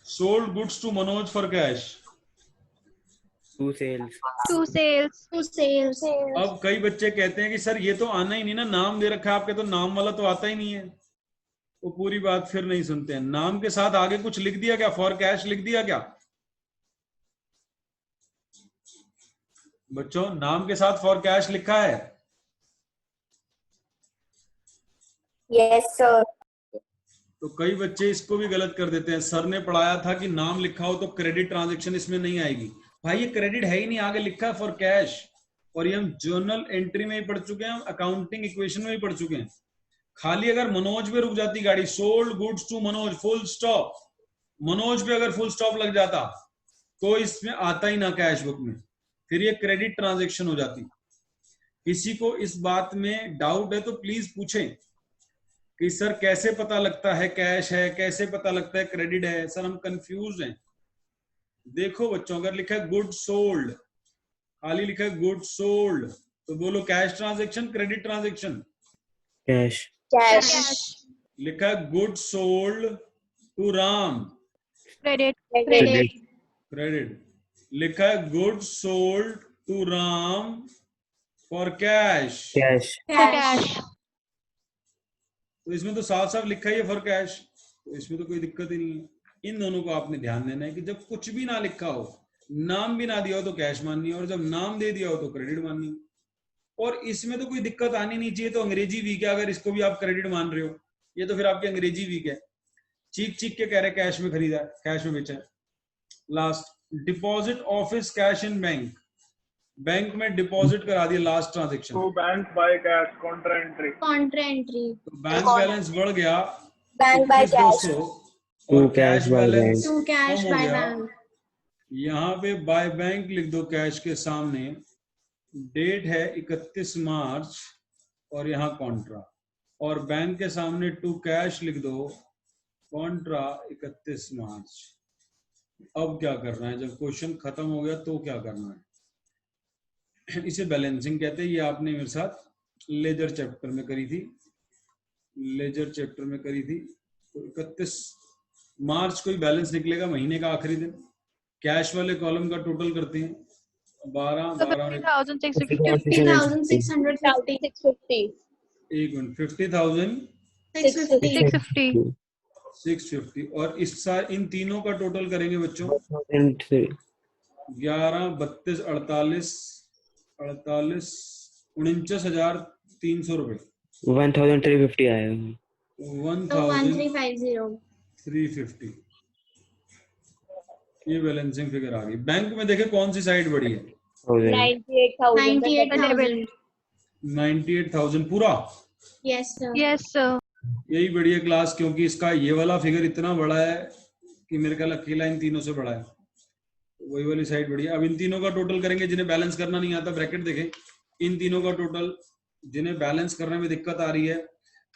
Speaker 1: sold goods to Manoj for cash.
Speaker 3: 2 sales।
Speaker 5: 2 sales
Speaker 7: To sales.
Speaker 1: अब कई बच्चे कहते हैं कि सर ये तो आना ही नहीं ना, नाम दे रखा है आपके, तो नाम वाला तो आता ही नहीं है। वो पूरी बात फिर नहीं सुनते हैं। नाम के साथ आगे कुछ लिख दिया क्या? फॉर कैश लिख दिया क्या बच्चों? नाम के साथ फॉर कैश लिखा है?
Speaker 4: Yes, sir.
Speaker 1: तो कई बच्चे इसको भी गलत कर देते हैं। सर ने पढ़ाया था कि नाम लिखा हो तो क्रेडिट ट्रांजैक्शन इसमें नहीं आएगी। भाई ये क्रेडिट है ही नहीं, आगे लिखा है फॉर कैश। और ये हम जर्नल एंट्री में ही पढ़ चुके हैं, हम अकाउंटिंग इक्वेशन में ही पढ़ चुके हैं। खाली अगर मनोज पे रुक जाती गाड़ी, sold goods to Manoj full stop, Manoj पे अगर फुल स्टॉप लग जाता तो इसमें आता ही ना कैश बुक में, फिर ये क्रेडिट ट्रांजैक्शन हो जाती। किसी को इस बात में डाउट है तो प्लीज पूछें कि सर कैसे पता लगता है कैश है, कैसे पता लगता है क्रेडिट है? सर हम कंफ्यूज हैं। देखो बच्चों, अगर लिखा है गुड सोल्ड, खाली लिखा है गुड सोल्ड, तो बोलो cash transaction credit transaction?
Speaker 3: Cash।
Speaker 4: Cash.
Speaker 1: लिखा है good sold to Ram,
Speaker 5: credit
Speaker 7: Credit.
Speaker 1: Credit. लिखा है good sold to Ram for cash,
Speaker 3: Cash।
Speaker 5: cash
Speaker 1: तो इसमें तो साफ साफ लिखा ही है फॉर कैश, तो इसमें तो कोई दिक्कत ही नहीं है। इन दोनों को आपने ध्यान देना है कि जब कुछ भी ना लिखा हो, नाम भी ना दिया हो तो कैश माननी है, और जब नाम दे दिया हो तो क्रेडिट माननी है। और इसमें तो कोई दिक्कत आनी नहीं चाहिए, तो अंग्रेजी वीक है अगर इसको भी आप क्रेडिट मान रहे हो, ये तो फिर आपकी अंग्रेजी वीक है। चीख चीख के कह रहे कैश में खरीदा, कैश में बेचा। Last, deposit office cash in bank, bank में डिपॉजिट करा दिया last transaction,
Speaker 8: To bank by cash, contra entry.
Speaker 7: Contra entry.
Speaker 1: तो बैंक बैलेंस बढ़ गया
Speaker 4: Bank by cash.
Speaker 1: 21,200
Speaker 3: To
Speaker 1: और
Speaker 3: cash
Speaker 1: cash
Speaker 3: by
Speaker 1: balance
Speaker 7: To cash
Speaker 1: कम हो
Speaker 7: by
Speaker 1: गया।
Speaker 7: bank.
Speaker 1: यहाँ पे बाय बैंक लिख दो कैश के सामने, डेट है 31 मार्च और यहाँ कॉन्ट्रा, और बैंक के सामने टू कैश लिख दो, कॉन्ट्रा 31 मार्च। अब क्या करना है, जब क्वेश्चन खत्म हो गया तो क्या करना है, इसे बैलेंसिंग कहते हैं। ये आपने मेरे साथ लेजर चैप्टर में करी थी, लेजर चैप्टर में करी थी। तो 31 मार्च को ही बैलेंस निकलेगा, महीने का आखिरी दिन। कैश वाले कॉलम का टोटल करते हैं, 12
Speaker 5: 50,650.
Speaker 7: 50,650.
Speaker 1: एक मिनट, 50,650
Speaker 5: 650.
Speaker 1: और इस साल इन तीनों का टोटल करेंगे बच्चों, 11, 32, 48, 49,300 रुपए,
Speaker 3: 1,350 आएगा।
Speaker 7: So 1350.
Speaker 1: 1,350। ये बैलेंसिंग फिगर आ गई। बैंक में देखे कौन सी साइड बड़ी है,
Speaker 7: 98,000.
Speaker 1: 98,000 पूरा,
Speaker 7: Yes, sir.
Speaker 5: Yes, sir.
Speaker 1: यही बड़ी है क्लास, क्योंकि इसका ये वाला फिगर इतना बड़ा है कि मेरे ख्याल अकेला इन तीनों से बड़ा है, वही वाली साइड बड़ी है। अब इन तीनों का टोटल करेंगे, जिन्हें बैलेंस करना नहीं आता ब्रैकेट देखें, इन तीनों का टोटल, जिन्हें बैलेंस करने में दिक्कत आ रही है,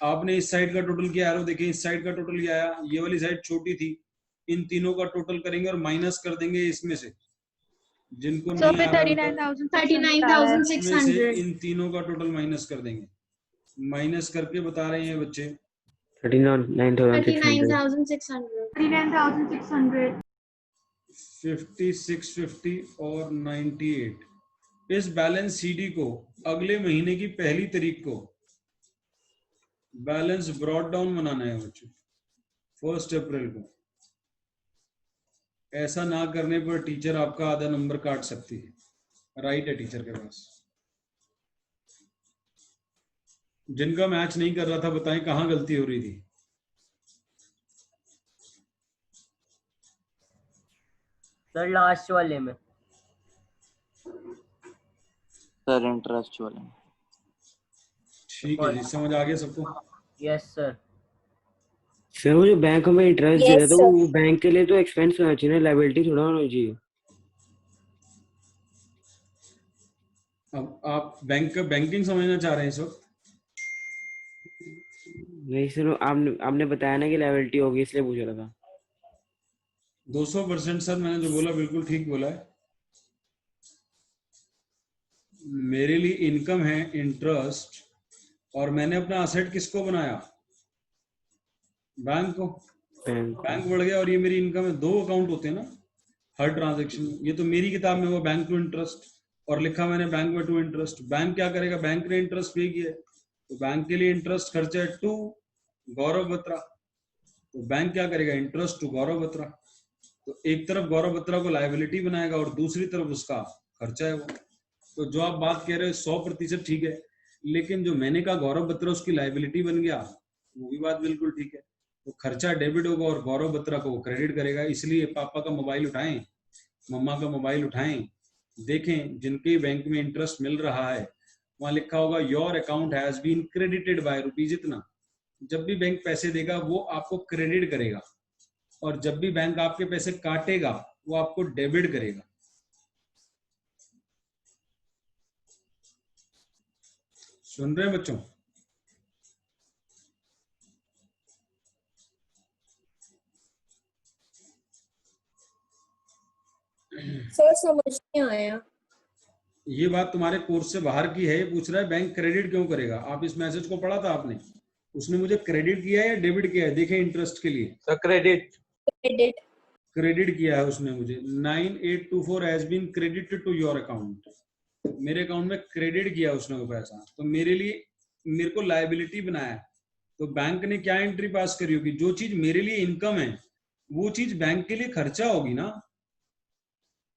Speaker 1: आपने इस साइड का टोटल किया, एरो देखें, इस साइड का टोटल क्या आया, ये वाली साइड छोटी थी, इन तीनों का टोटल करेंगे और माइनस कर देंगे इसमें से, जिनको
Speaker 5: So
Speaker 1: नहीं आ
Speaker 5: फिर
Speaker 1: रहा
Speaker 7: 39,600.
Speaker 1: इन तीनों का टोटल माइनस कर देंगे। माइनस करके बता रहे हैं बच्चे
Speaker 3: 39,600।
Speaker 7: 39,600.
Speaker 5: 39,600.
Speaker 1: 50, 650 और 98। इस बैलेंस सीडी को अगले महीने की पहली तारीख को बैलेंस ब्रॉड डाउन बनाना है बच्चों, 1 अप्रैल को। ऐसा ना करने पर टीचर आपका आधा नंबर काट सकती है, राइट है टीचर के पास। जिनका मैच नहीं कर रहा था बताएं कहाँ गलती हो रही थी।
Speaker 6: सर लास्ट वाले में।
Speaker 9: सर इंटरेस्ट वाले में।
Speaker 1: ठीक है जी, समझ आ गया सबको?
Speaker 6: Yes sir.
Speaker 3: सर वो जो बैंक में इंटरेस्ट दे
Speaker 4: Yes,
Speaker 3: रहा था,
Speaker 4: sir.
Speaker 3: वो बैंक के लिए तो एक्सपेंस होना चाहिए ना, लायबिलिटी थोड़ा होना चाहिए।
Speaker 1: अब आप बैंक का बैंकिंग समझना चाह रहे हैं इस वक्त?
Speaker 3: नहीं सर, आपने बताया ना कि लायबिलिटी होगी, इसलिए पूछ रहा था।
Speaker 1: 200% सर, मैंने जो बोला बिल्कुल ठीक बोला है। मेरे लिए इनकम है इंटरेस्ट, और मैंने अपना असेट किसको बनाया, बैंक को। बैंक बढ़ गया और ये मेरी इनकम है। 2 अकाउंट होते हैं ना हर ट्रांजैक्शन में। ये तो मेरी किताब में हुआ बैंक टू इंटरेस्ट, और लिखा मैंने बैंक में टू इंटरेस्ट। बैंक क्या करेगा, बैंक ने इंटरेस्ट पे किया है, तो बैंक के लिए इंटरेस्ट खर्चा है टू गौरव बत्रा, तो बैंक क्या करेगा, इंटरेस्ट टू गौरव बत्रा। तो एक तरफ गौरव बत्रा को लायबिलिटी बनाएगा और दूसरी तरफ उसका खर्चा है वो। तो जो आप बात कह रहे हो 100% ठीक है, लेकिन जो मैंने कहा गौरव बत्रा उसकी लायबिलिटी बन गया, वो भी बात बिल्कुल ठीक है। तो खर्चा डेबिट होगा और गौरव बत्रा को वो क्रेडिट करेगा। इसलिए पापा का मोबाइल उठाएं, मम्मा का मोबाइल उठाएं, देखें जिनके बैंक में इंटरेस्ट मिल रहा है, वहां लिखा होगा your account has been credited by rupees इतना। जब भी बैंक पैसे देगा वो आपको क्रेडिट करेगा, और जब भी बैंक आपके पैसे काटेगा वो आपको डेबिट करेगा। सुन रहे हैं बच्चों?
Speaker 4: सर समझ नहीं आया।
Speaker 1: ये बात तुम्हारे कोर्स से बाहर की है। ये पूछ रहा है बैंक क्रेडिट क्यों करेगा। आप इस मैसेज को पढ़ा था आपने? उसने मुझे क्रेडिट किया है या डेबिट किया है? देखें इंटरेस्ट के लिए।
Speaker 8: Sir credit.
Speaker 4: क्रेडिट।
Speaker 1: क्रेडिट किया है उसने मुझे। 9824 has been credited to your account. मेरे अकाउंट में क्रेडिट किया उसने वो पैसा, तो मेरे को लायबिलिटी बनाया। तो बैंक ने क्या एंट्री पास करी होगी, जो चीज मेरे लिए इनकम है वो चीज बैंक के लिए खर्चा होगी ना।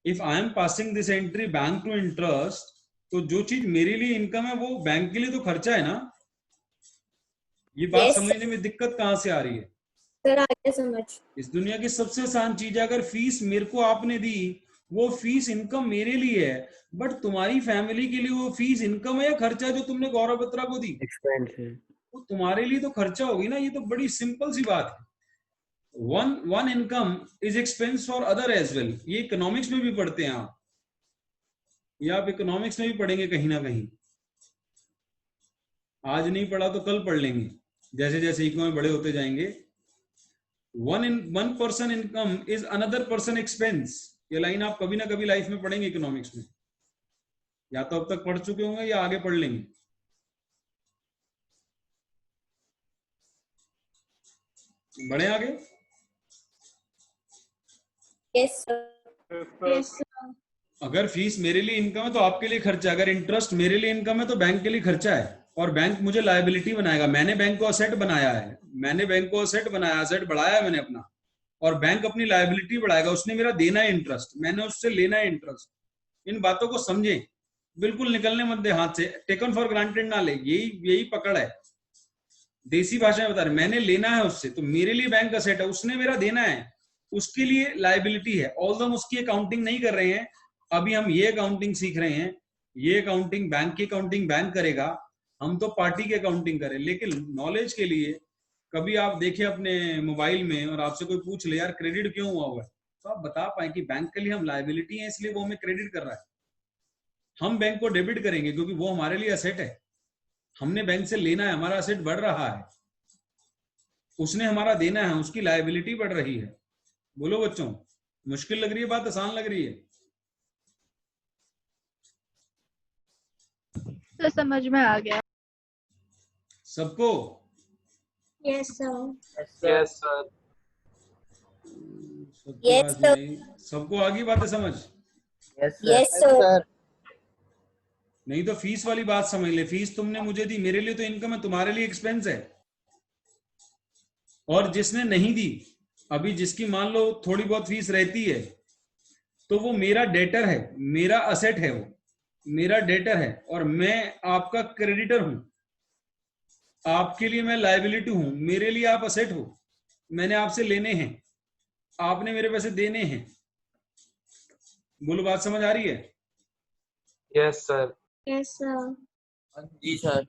Speaker 1: If I am passing this entry bank to interest, तो जो चीज मेरे लिए इनकम है वो बैंक के लिए तो खर्चा है ना। ये बात
Speaker 4: Yes,
Speaker 1: समझने में दिक्कत कहाँ से आ रही है?
Speaker 4: सर आगे समझ।
Speaker 1: इस दुनिया की सबसे आसान चीज है, अगर फीस मेरे को आपने दी, वो फीस इनकम मेरे लिए है, बट तुम्हारी फैमिली के लिए वो फीस इनकम है या खर्चा जो तुमने गौरव बत्रा को दी?
Speaker 3: एक्सपेंस है।
Speaker 1: वो तुम्हारे लिए तो खर्चा होगी ना। ये तो बड़ी सिंपल सी बात है। One income is expense for other as well. ये इकोनॉमिक्स में भी पढ़ते हैं आप, ये आप इकोनॉमिक्स में भी पढ़ेंगे कहीं ना कहीं। आज नहीं पढ़ा तो कल पढ़ लेंगे, जैसे जैसे इको में बड़े होते जाएंगे। One person income is another person expense. ये लाइन आप कभी ना कभी लाइफ में पढ़ेंगे इकोनॉमिक्स में, या तो अब तक पढ़ चुके होंगे या आगे पढ़ लेंगे। बढ़े आगे।
Speaker 4: Yes sir.
Speaker 7: Yes, sir.
Speaker 1: अगर फीस मेरे लिए इनकम है तो आपके लिए खर्चा है, अगर इंटरेस्ट मेरे लिए इनकम है तो बैंक के लिए खर्चा है, और बैंक मुझे लायबिलिटी बनाएगा। मैंने बैंक को असेट बनाया है, मैंने बैंक को असेट बनाया, असेट बढ़ाया है मैंने अपना, और बैंक अपनी लायबिलिटी बढ़ाएगा। उसने मेरा देना है इंटरेस्ट, मैंने उससे लेना है इंटरेस्ट। इन बातों को समझे, बिल्कुल निकलने मत दे हाथ से, टेकन फॉर ग्रांटेड ना ले। यही पकड़ है। देसी भाषा में बता रहे, मैंने लेना है उससे, तो मेरे लिए बैंक असेट है, उसने मेरा देना है, उसके लिए लायबिलिटी है। ऑल्दो हम उसकी अकाउंटिंग नहीं कर रहे हैं, अभी हम ये अकाउंटिंग सीख रहे हैं। ये अकाउंटिंग बैंक की अकाउंटिंग बैंक करेगा, हम तो पार्टी की अकाउंटिंग करें। लेकिन नॉलेज के लिए कभी आप देखें अपने मोबाइल में और आपसे कोई पूछ ले यार क्रेडिट क्यों हुआ है, तो आप बता पाए कि बैंक के लिए हम लायबिलिटी है, इसलिए वो हमें क्रेडिट कर रहा है। हम बैंक को डेबिट करेंगे क्योंकि वो हमारे लिए असेट है। हमने बैंक से लेना है, हमारा असेट बढ़ रहा है, उसने हमारा देना है, उसकी लायबिलिटी बढ़ रही है। बोलो बच्चों, मुश्किल लग रही है बात, आसान लग रही है?
Speaker 5: तो समझ में आ गया।
Speaker 1: सबको?
Speaker 7: Yes, sir.
Speaker 6: Yes,
Speaker 2: sir.
Speaker 1: सबको
Speaker 4: Yes,
Speaker 1: आज
Speaker 4: sir.
Speaker 1: नहीं, सबको आ गई बातें समझ?
Speaker 6: Yes, sir.
Speaker 4: Yes sir.
Speaker 1: नहीं तो फीस वाली बात समझ ले। फीस तुमने मुझे दी, मेरे लिए तो इनकम है, तुम्हारे लिए एक्सपेंस है। और जिसने नहीं दी, अभी जिसकी मान लो थोड़ी बहुत फीस रहती है, तो वो मेरा डेटर है, मेरा असेट है, वो मेरा डेटर है, और मैं आपका क्रेडिटर हूं। आपके लिए मैं लायबिलिटी हूं, मेरे लिए आप असेट हो। मैंने आपसे लेने हैं, आपने मेरे पैसे देने हैं। बोलो बात समझ आ रही है?
Speaker 2: Yes, sir.
Speaker 7: Yes, sir.
Speaker 9: जी सर।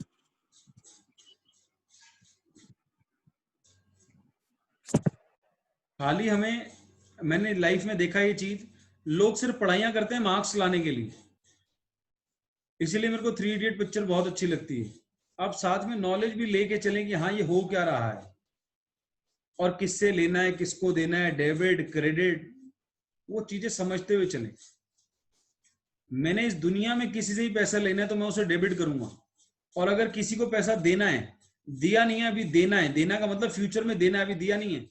Speaker 1: खाली हमें, मैंने लाइफ में देखा ये चीज, लोग सिर्फ पढ़ाइयां करते हैं मार्क्स लाने के लिए। इसीलिए मेरे को 3 इडियट पिक्चर बहुत अच्छी लगती है। आप साथ में नॉलेज भी लेके चलें कि हाँ ये हो क्या रहा है, और किससे लेना है, किसको देना है, डेबिट क्रेडिट, वो चीजें समझते हुए चलें। मैंने इस दुनिया में किसी से ही पैसा लेना है तो मैं उसे डेबिट करूंगा, और अगर किसी को पैसा देना है, दिया नहीं है अभी, देना है, देना का मतलब फ्यूचर में देना है, अभी दिया नहीं है,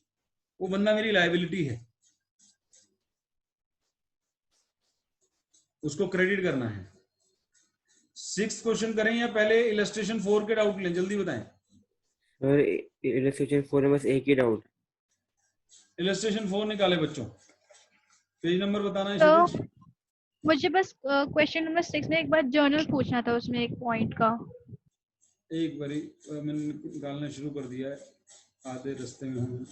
Speaker 1: वो बंदा मेरी लायबिलिटी है, उसको क्रेडिट करना है। 6th क्वेश्चन करें या पहले इलस्ट्रेशन 4 के डाउट लें? जल्दी बताएं।
Speaker 3: सर इलस्ट्रेशन 4 में बस एक ही डाउट।
Speaker 1: इलस्ट्रेशन 4 निकाले बच्चों, पेज नंबर बताना है।
Speaker 5: तो
Speaker 1: क्षितिज?
Speaker 5: मुझे बस क्वेश्चन नंबर 6 में एक बार जर्नल पूछना था, उसमें एक पॉइंट का।
Speaker 1: एक बारी मैंने निकालना शुरू कर दिया है, आधे रास्ते में हूँ।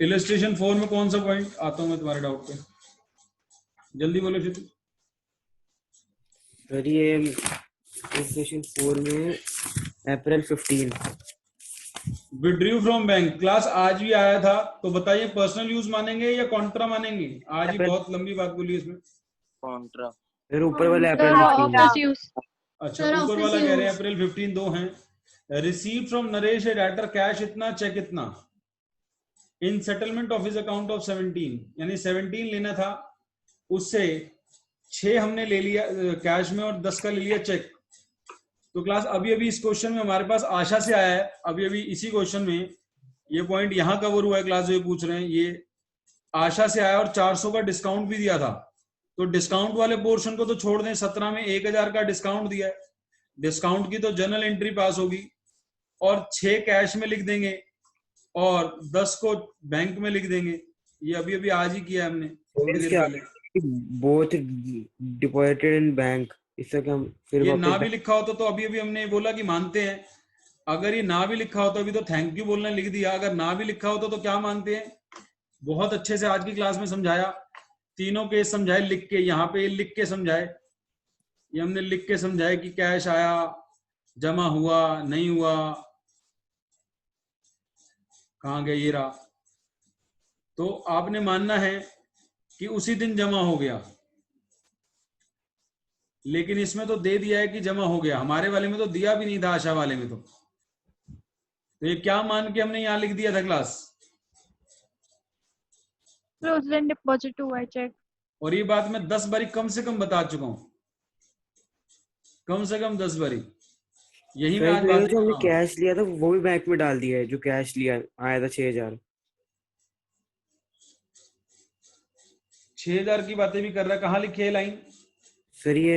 Speaker 1: इलस्ट्रेशन 4 में कौन सा पॉइंट? आता हूँ मैं तुम्हारे डाउट पे, जल्दी बोलो क्षितिज।
Speaker 3: सर ये इलस्ट्रेशन 4 में अप्रैल 15।
Speaker 1: विड्रू फ्रॉम बैंक, क्लास आज भी आया था, तो बताइए पर्सनल यूज मानेंगे या कॉन्ट्रा मानेंगे? आज ही बहुत लंबी बात बोली इसमें।
Speaker 9: कॉन्ट्रा।
Speaker 3: सर ऊपर वाले
Speaker 5: सर
Speaker 3: अप्रैल 15
Speaker 5: ऑफिस यूज।
Speaker 1: अच्छा,
Speaker 7: Sir,
Speaker 1: ऊपर
Speaker 7: office
Speaker 1: वाला कह रहे हैं
Speaker 7: use.
Speaker 1: अप्रैल 15 दो हैं। Receive from Naresh a daughter cash इतना, चेक इतना, in settlement of his account of 17, यानी 17 लेना था, उससे 6 हमने ले लिया कैश में और 10 का ले लिया चेक। तो क्लास अभी अभी इस क्वेश्चन में हमारे पास आशा से आया है, अभी अभी इसी क्वेश्चन में ये पॉइंट यहाँ कवर हुआ है। क्लास जो ये पूछ रहे हैं ये आशा से आया, और 400 का डिस्काउंट भी दिया था। तो डिस्काउंट वाले पोर्शन को तो छोड़ दें, 17 में 1000 का डिस्काउंट दिया है, डिस्काउंट की तो जर्नल एंट्री पास होगी, और 6 कैश में लिख देंगे और 10 को बैंक में लिख देंगे। ये अभी अभी आज ही किया हमने थोड़ी देर पहले।
Speaker 3: बोथ डिपॉजिटेड इन बैंक इससे क्या फिर
Speaker 1: ये ना
Speaker 3: वापस
Speaker 1: भी लिखा होता तो अभी अभी हमने बोला कि मानते हैं, अगर ये ना भी लिखा होता अभी तो थैंक यू बोलने लिख दिया, अगर ना भी लिखा होता तो क्या मानते हैं? बहुत अच्छे से आज की क्लास में समझाया, तीनों केस समझाए लिख के, यहाँ पे लिख के समझाए, ये हमने लिख के समझाए कि कैश आया, जमा हुआ, नहीं हुआ, कहाँ गया, ये रहा। तो आपने मानना है कि उसी दिन जमा हो गया, लेकिन इसमें तो दे दिया है कि जमा हो गया, हमारे वाले में तो दिया भी नहीं था, आशा वाले में तो ये क्या मान के हमने यहाँ लिख दिया था क्लास?
Speaker 5: क्लोज एंड डिपॉजिट हुआ है चेक।
Speaker 1: और ये बात मैं 10 बारी कम से कम बता चुका हूं, कम से कम 10 बारी, यही मैं आज
Speaker 3: सर
Speaker 1: बात
Speaker 3: जो हमने
Speaker 1: कर रहा हूं।
Speaker 3: कैश लिया था वो भी बैंक में डाल दिया है, जो कैश लिया आया था 6,000।
Speaker 1: 6,000 की बातें भी कर रहा है, कहाँ लिखी है लाइन?
Speaker 3: सर ये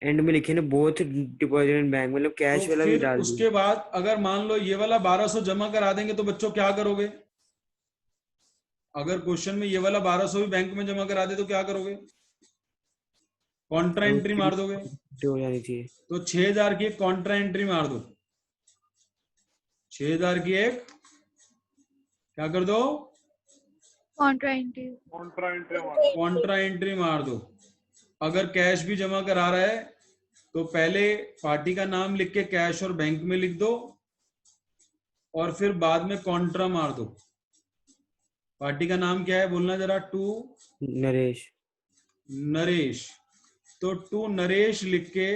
Speaker 3: एंड में लिखे ना बोथ डिपॉजिट एंड बैंक, मतलब कैश
Speaker 1: तो
Speaker 3: वाला भी
Speaker 1: फिर
Speaker 3: डाल
Speaker 1: उसके
Speaker 3: दिया।
Speaker 1: बाद अगर मान लो ये वाला 1200 जमा करा देंगे तो बच्चों क्या करोगे? अगर क्वेश्चन में ये वाला 1200 भी बैंक में जमा करा दे तो क्या करोगे? कॉन्ट्रा एंट्री मार दोगे।
Speaker 3: हो जानी चाहिए।
Speaker 1: तो 6,000 की एक कॉन्ट्रा एंट्री मार दो, 6,000 की एक क्या कर दो?
Speaker 5: Contra entry.
Speaker 1: कॉन्ट्रा एंट्री मार दो। अगर कैश भी जमा करा रहा है तो पहले पार्टी का नाम लिख के कैश और बैंक में लिख दो, और फिर बाद में कॉन्ट्रा मार दो। पार्टी का नाम क्या है बोलना जरा? टू
Speaker 3: नरेश।
Speaker 1: नरेश। तो टू नरेश लिख के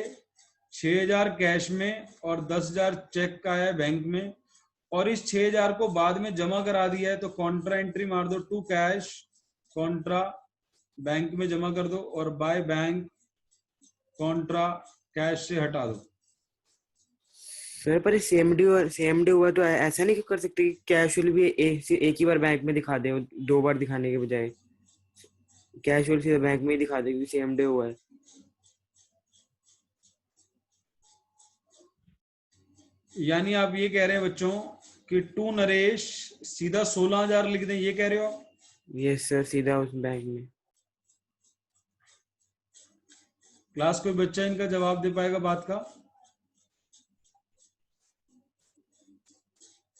Speaker 1: 6,000 कैश में और 10,000 चेक का है बैंक में, और इस 6,000 को बाद में जमा करा दिया है तो कॉन्ट्रा एंट्री मार दो, टू कैश कॉन्ट्रा बैंक में जमा कर दो, और बाय बैंक कॉन्ट्रा कैश से हटा दो।
Speaker 3: सर पर सेम डे हुआ तो ऐसा नहीं कर सकते कि कैशुअल भी एक ही बार बैंक में दिखा दे, 2 बार दिखाने के बजाय कैशुअल सीधा बैंक में ही दिखा दे क्योंकि सेम डे हुआ है।
Speaker 1: यानी आप ये कह रहे हैं बच्चों कि टू नरेश सीधा 16,000 लिख दें, ये कह रहे हो?
Speaker 3: यस सर, सीधा उस बैंक में।
Speaker 1: क्लास कोई बच्चा इनका जवाब दे पाएगा बात का?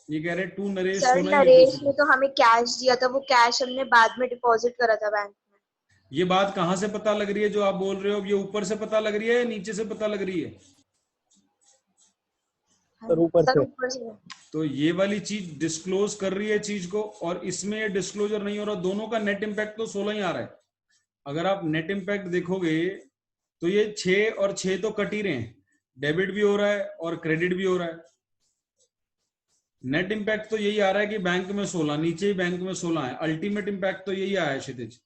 Speaker 1: ये कह रहे टू नरेश
Speaker 10: सर
Speaker 1: 16
Speaker 10: नरेश ने तो हमें कैश दिया था, वो कैश हमने बाद में डिपॉजिट करा था बैंक में।
Speaker 1: ये बात कहाँ से पता लग रही है जो आप बोल रहे हो? ये ऊपर से पता लग रही है या नीचे से पता लग रही है?
Speaker 10: सर ऊपर से।
Speaker 1: तो ये वाली चीज डिस्क्लोज कर रही है चीज को, और इसमें ये डिस्क्लोजर नहीं हो रहा, दोनों का नेट इम्पैक्ट तो 16 ही आ रहा है। अगर आप नेट इम्पैक्ट देखोगे तो ये 6 और 6 तो कट ही रहे हैं, डेबिट भी हो रहा है और क्रेडिट भी हो रहा है। नेट इम्पैक्ट तो यही आ रहा है कि बैंक में 16, नीचे ही बैंक में 16 है, अल्टीमेट इम्पैक्ट तो यही आया है क्षितिज।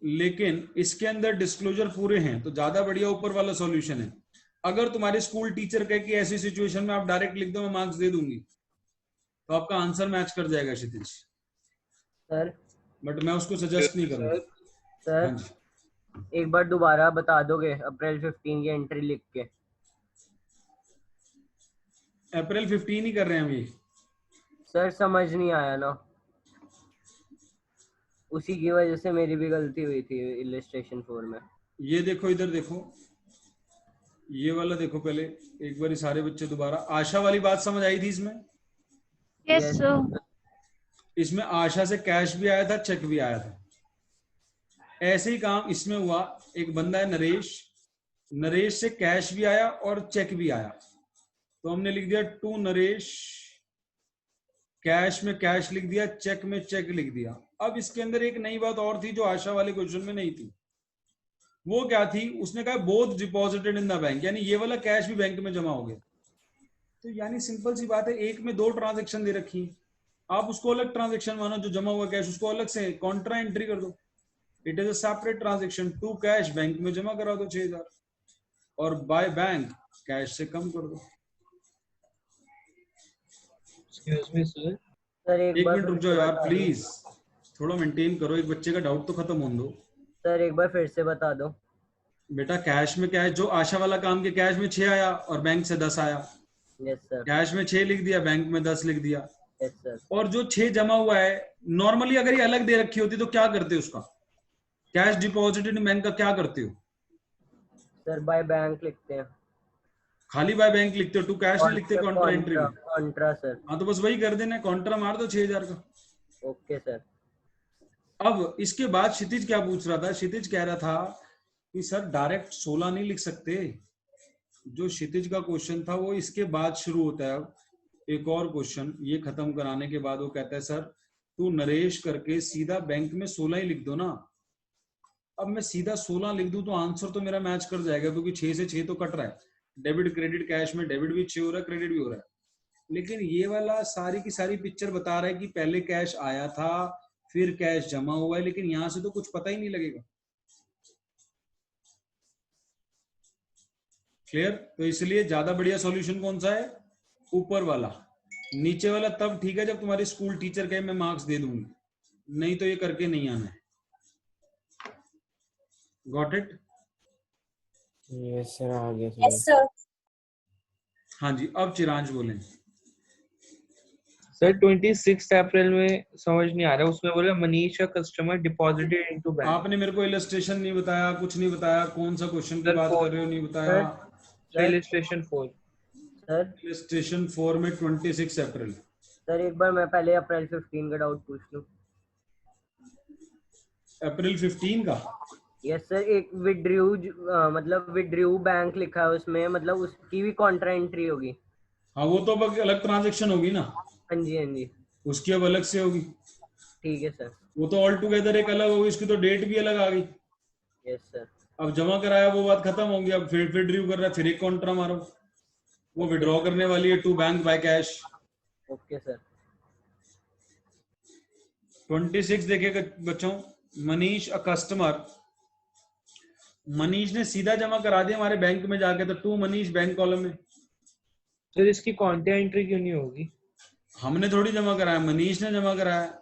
Speaker 1: लेकिन इसके अंदर डिस्क्लोजर पूरे हैं तो ज्यादा बढ़िया ऊपर वाला सॉल्यूशन है। अगर तुम्हारे स्कूल टीचर कहे कि ऐसी सिचुएशन में आप डायरेक्ट लिख दो मैं मार्क्स दे दूंगी, तो आपका आंसर मैच कर जाएगा क्षितिज।
Speaker 6: सर
Speaker 1: बट मैं उसको सजेस्ट नहीं करूंगा।
Speaker 6: सर
Speaker 1: हाँ जी।
Speaker 6: एक बार दोबारा बता दोगे अप्रैल 15 की एंट्री लिख के?
Speaker 1: अप्रैल 15 ही कर रहे हैं हम ये।
Speaker 6: सर समझ नहीं आया ना, उसी की वजह से मेरी भी गलती हुई थी इलस्ट्रेशन 4 में।
Speaker 1: ये देखो, इधर देखो, ये वाला देखो पहले एक बार, सारे बच्चे दोबारा। आशा वाली बात समझ आई थी इसमें?
Speaker 5: Yes sir.
Speaker 1: इसमें आशा से कैश भी आया था, चेक भी आया था। ऐसे ही काम इसमें हुआ, एक बंदा है नरेश, नरेश से कैश भी आया और चेक भी आया, तो हमने लिख दिया टू नरेश, कैश में कैश लिख दिया, चेक में चेक लिख दिया। अब इसके अंदर एक नई बात और थी जो आशा वाले क्वेश्चन में नहीं थी। वो क्या थी? उसने कहा both deposited in the bank, यानी ये वाला कैश भी बैंक में जमा हो गया। तो यानी सिंपल सी बात है, एक में 2 ट्रांजेक्शन दे रखी है, आप उसको अलग ट्रांजेक्शन मानो, जो जमा हुआ कैश उसको अलग से कॉन्ट्रा एंट्री कर दो। It is a separate transaction. To cash bank में जमा करा दो 6,000, और बाय बैंक कैश से कम कर दो।
Speaker 6: सर
Speaker 1: एक मिनट रुक जाओ यार प्लीज, थोड़ा मेंटेन करो, एक बच्चे का डाउट तो खत्म होने दो।
Speaker 6: सर एक बार फिर से बता दो।
Speaker 1: बेटा कैश में कैश, जो आशा वाला काम के कैश में 6 आया और बैंक से 10 आया।
Speaker 6: Yes sir.
Speaker 1: कैश में 6 लिख दिया, बैंक में 10 लिख दिया।
Speaker 6: Yes sir.
Speaker 1: और जो 6 जमा हुआ है, नॉर्मली अगर ये अलग दे रखी होती तो क्या करते उसका? कैश डिपॉजिटेड इन बैंक का क्या करते हो?
Speaker 6: सर बाय बैंक लिखते हैं।
Speaker 1: खाली बाय बैंक लिखते हो, टू कैश नहीं लिखते कॉन्ट्रा एंट्री में?
Speaker 6: Contra sir.
Speaker 1: हाँ तो बस वही कर देना, कॉन्ट्रा मार दो 6000 का।
Speaker 6: Okay sir.
Speaker 1: अब इसके बाद क्षितिज क्या पूछ रहा था? क्षितिज कह रहा था कि सर डायरेक्ट 16 नहीं लिख सकते। जो क्षितिज का क्वेश्चन था वो इसके बाद शुरू होता है। एक और क्वेश्चन ये खत्म कराने के बाद वो कहता है सर तू नरेश करके सीधा बैंक में 16 ही लिख दो ना। अब मैं सीधा 16 लिख दूं तो आंसर तो मेरा मैच कर जाएगा, क्योंकि 6 से 6 तो कट रहा है। डेबिट क्रेडिट कैश में डेबिट भी 6 हो रहा है, क्रेडिट भी हो रहा है। लेकिन ये वाला सारी की सारी पिक्चर बता रहा है कि पहले कैश आया था फिर कैश जमा हुआ है, लेकिन यहां से तो कुछ पता ही नहीं लगेगा। क्लियर? तो इसलिए ज्यादा बढ़िया सॉल्यूशन कौन सा है? ऊपर वाला। नीचे वाला तब ठीक है जब तुम्हारे स्कूल टीचर कहे मैं मार्क्स दे दूंगी, नहीं तो ये करके नहीं आना है। Got it?
Speaker 3: यस सर, आ गया
Speaker 4: Yes,
Speaker 3: सर।
Speaker 4: sir.
Speaker 1: हाँ जी, अब चिरांश बोलें।
Speaker 2: सर 26 अप्रैल में समझ नहीं आ रहा, उसमें बोला मनीष का कस्टमर डिपॉजिटेड इनटू बैंक।
Speaker 1: आपने मेरे को इलस्ट्रेशन नहीं बताया, कुछ नहीं बताया, कौन सा क्वेश्चन की बात कर रहे हो नहीं बताया।
Speaker 2: Illustration 4
Speaker 6: sir.
Speaker 1: इलस्ट्रेशन 4 में 26 अप्रैल।
Speaker 6: सर एक बार मैं पहले अप्रैल 15 का डाउट पूछ लूं।
Speaker 1: अप्रैल 15 का?
Speaker 6: यस सर, एक विड्रू मतलब विड्रू बैंक लिखा है उसमें, मतलब उसकी भी कॉन्ट्रा एंट्री होगी?
Speaker 1: हाँ वो तो अब अलग ट्रांजेक्शन होगी ना।
Speaker 6: हाँ जी हाँ जी।
Speaker 1: उसकी अब अलग से होगी।
Speaker 6: ठीक है सर।
Speaker 1: वो तो ऑल टुगेदर एक अलग होगी, इसकी तो डेट भी अलग आ गई।
Speaker 6: Yes sir.
Speaker 1: अब जमा कराया वो बात खत्म होगी, अब फिर ड्यू कर रहा है, फिर एक कॉन्ट्रा मारो। वो विड्रॉ करने वाली है to bank by cash.
Speaker 6: Okay sir.
Speaker 1: 26 देखिएगा बच्चों, मनीष अ कस्टमर। मनीष ने सीधा जमा करा दिया हमारे बैंक में जाके, तो टू मनीष बैंक कॉलम में।
Speaker 2: सर इसकी कॉन्ट्रा एंट्री क्यों नहीं होगी?
Speaker 1: हमने थोड़ी जमा कराया, मनीष ने जमा कराया।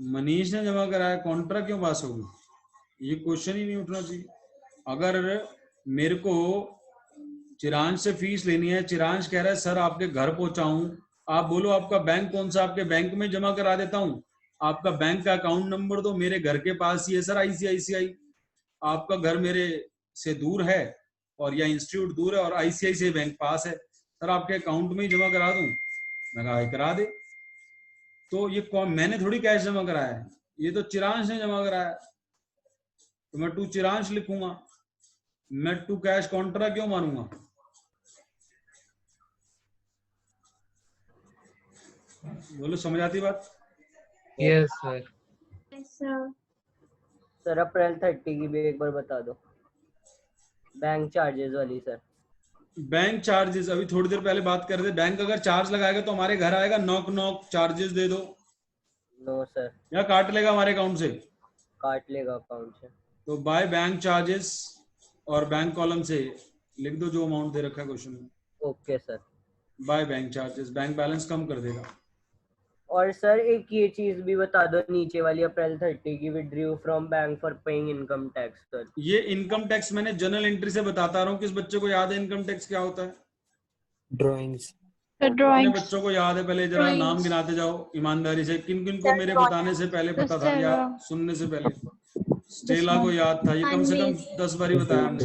Speaker 1: मनीष ने जमा कराया, कॉन्ट्रा क्यों पास होगी? ये क्वेश्चन ही नहीं उठना चाहिए। अगर मेरे को चिरांश से फीस लेनी है, चिरांश कह रहा है सर आपके घर पहुंचाऊं, आप बोलो आपका बैंक कौन सा, आपके बैंक में जमा करा देता हूं, आपका बैंक का अकाउंट नंबर तो मेरे घर के पास ही है सर, आईसीआईसीआई। आपका घर मेरे से दूर है और या इंस्टीट्यूट दूर है और आईसीआईसीआई बैंक पास है, सर आपके अकाउंट में ही जमा करा दूं? मैं कहा करा दे। तो ये कौन, मैंने थोड़ी कैश जमा कराया है, ये तो चिरांश ने जमा कराया। तो मैं टू चिरांश लिखूंगा, मैं टू कैश कॉन्ट्रा क्यों मारूंगा? बोलो समझ आती बात?
Speaker 2: Yes sir.
Speaker 7: Yes, sir.
Speaker 6: Sir अप्रैल 30 की भी एक बार बता दो, बैंक चार्जेस वाली सर।
Speaker 1: बैंक चार्जेस अभी थोड़ी देर पहले बात कर रहे थे। बैंक अगर चार्ज लगाएगा तो हमारे घर आएगा, नॉक नॉक चार्जेस दे दो।
Speaker 6: No sir.
Speaker 1: या काट लेगा हमारे अकाउंट से?
Speaker 6: काट लेगा अकाउंट से।
Speaker 1: तो बाय बैंक चार्जेस और बैंक कॉलम से लिख दो जो अमाउंट दे रखा है क्वेश्चन में।
Speaker 6: Okay sir.
Speaker 1: By bank charges, bank balance कम कर देगा।
Speaker 6: और सर एक ये चीज भी बता दो नीचे वाली, अप्रैल 30 की withdrew from bank for paying income tax sir.
Speaker 1: ये इनकम टैक्स मैंने जनरल एंट्री से बताता रहा हूँ। किस बच्चे को याद है इनकम टैक्स क्या होता है?
Speaker 3: ड्राइंग्स।
Speaker 5: सर
Speaker 1: कितने
Speaker 5: ड्राइंग्स।
Speaker 1: बच्चों को याद है? पहले जरा
Speaker 10: Drawings.
Speaker 1: नाम गिनाते जाओ ईमानदारी से, किन किन को
Speaker 10: Sir,
Speaker 1: मेरे
Speaker 10: drawing.
Speaker 1: बताने से पहले पता था या
Speaker 5: Stella.
Speaker 1: सुनने से पहले? स्टेला को याद था, ये कम से कम 10 बार ही बताया हमने।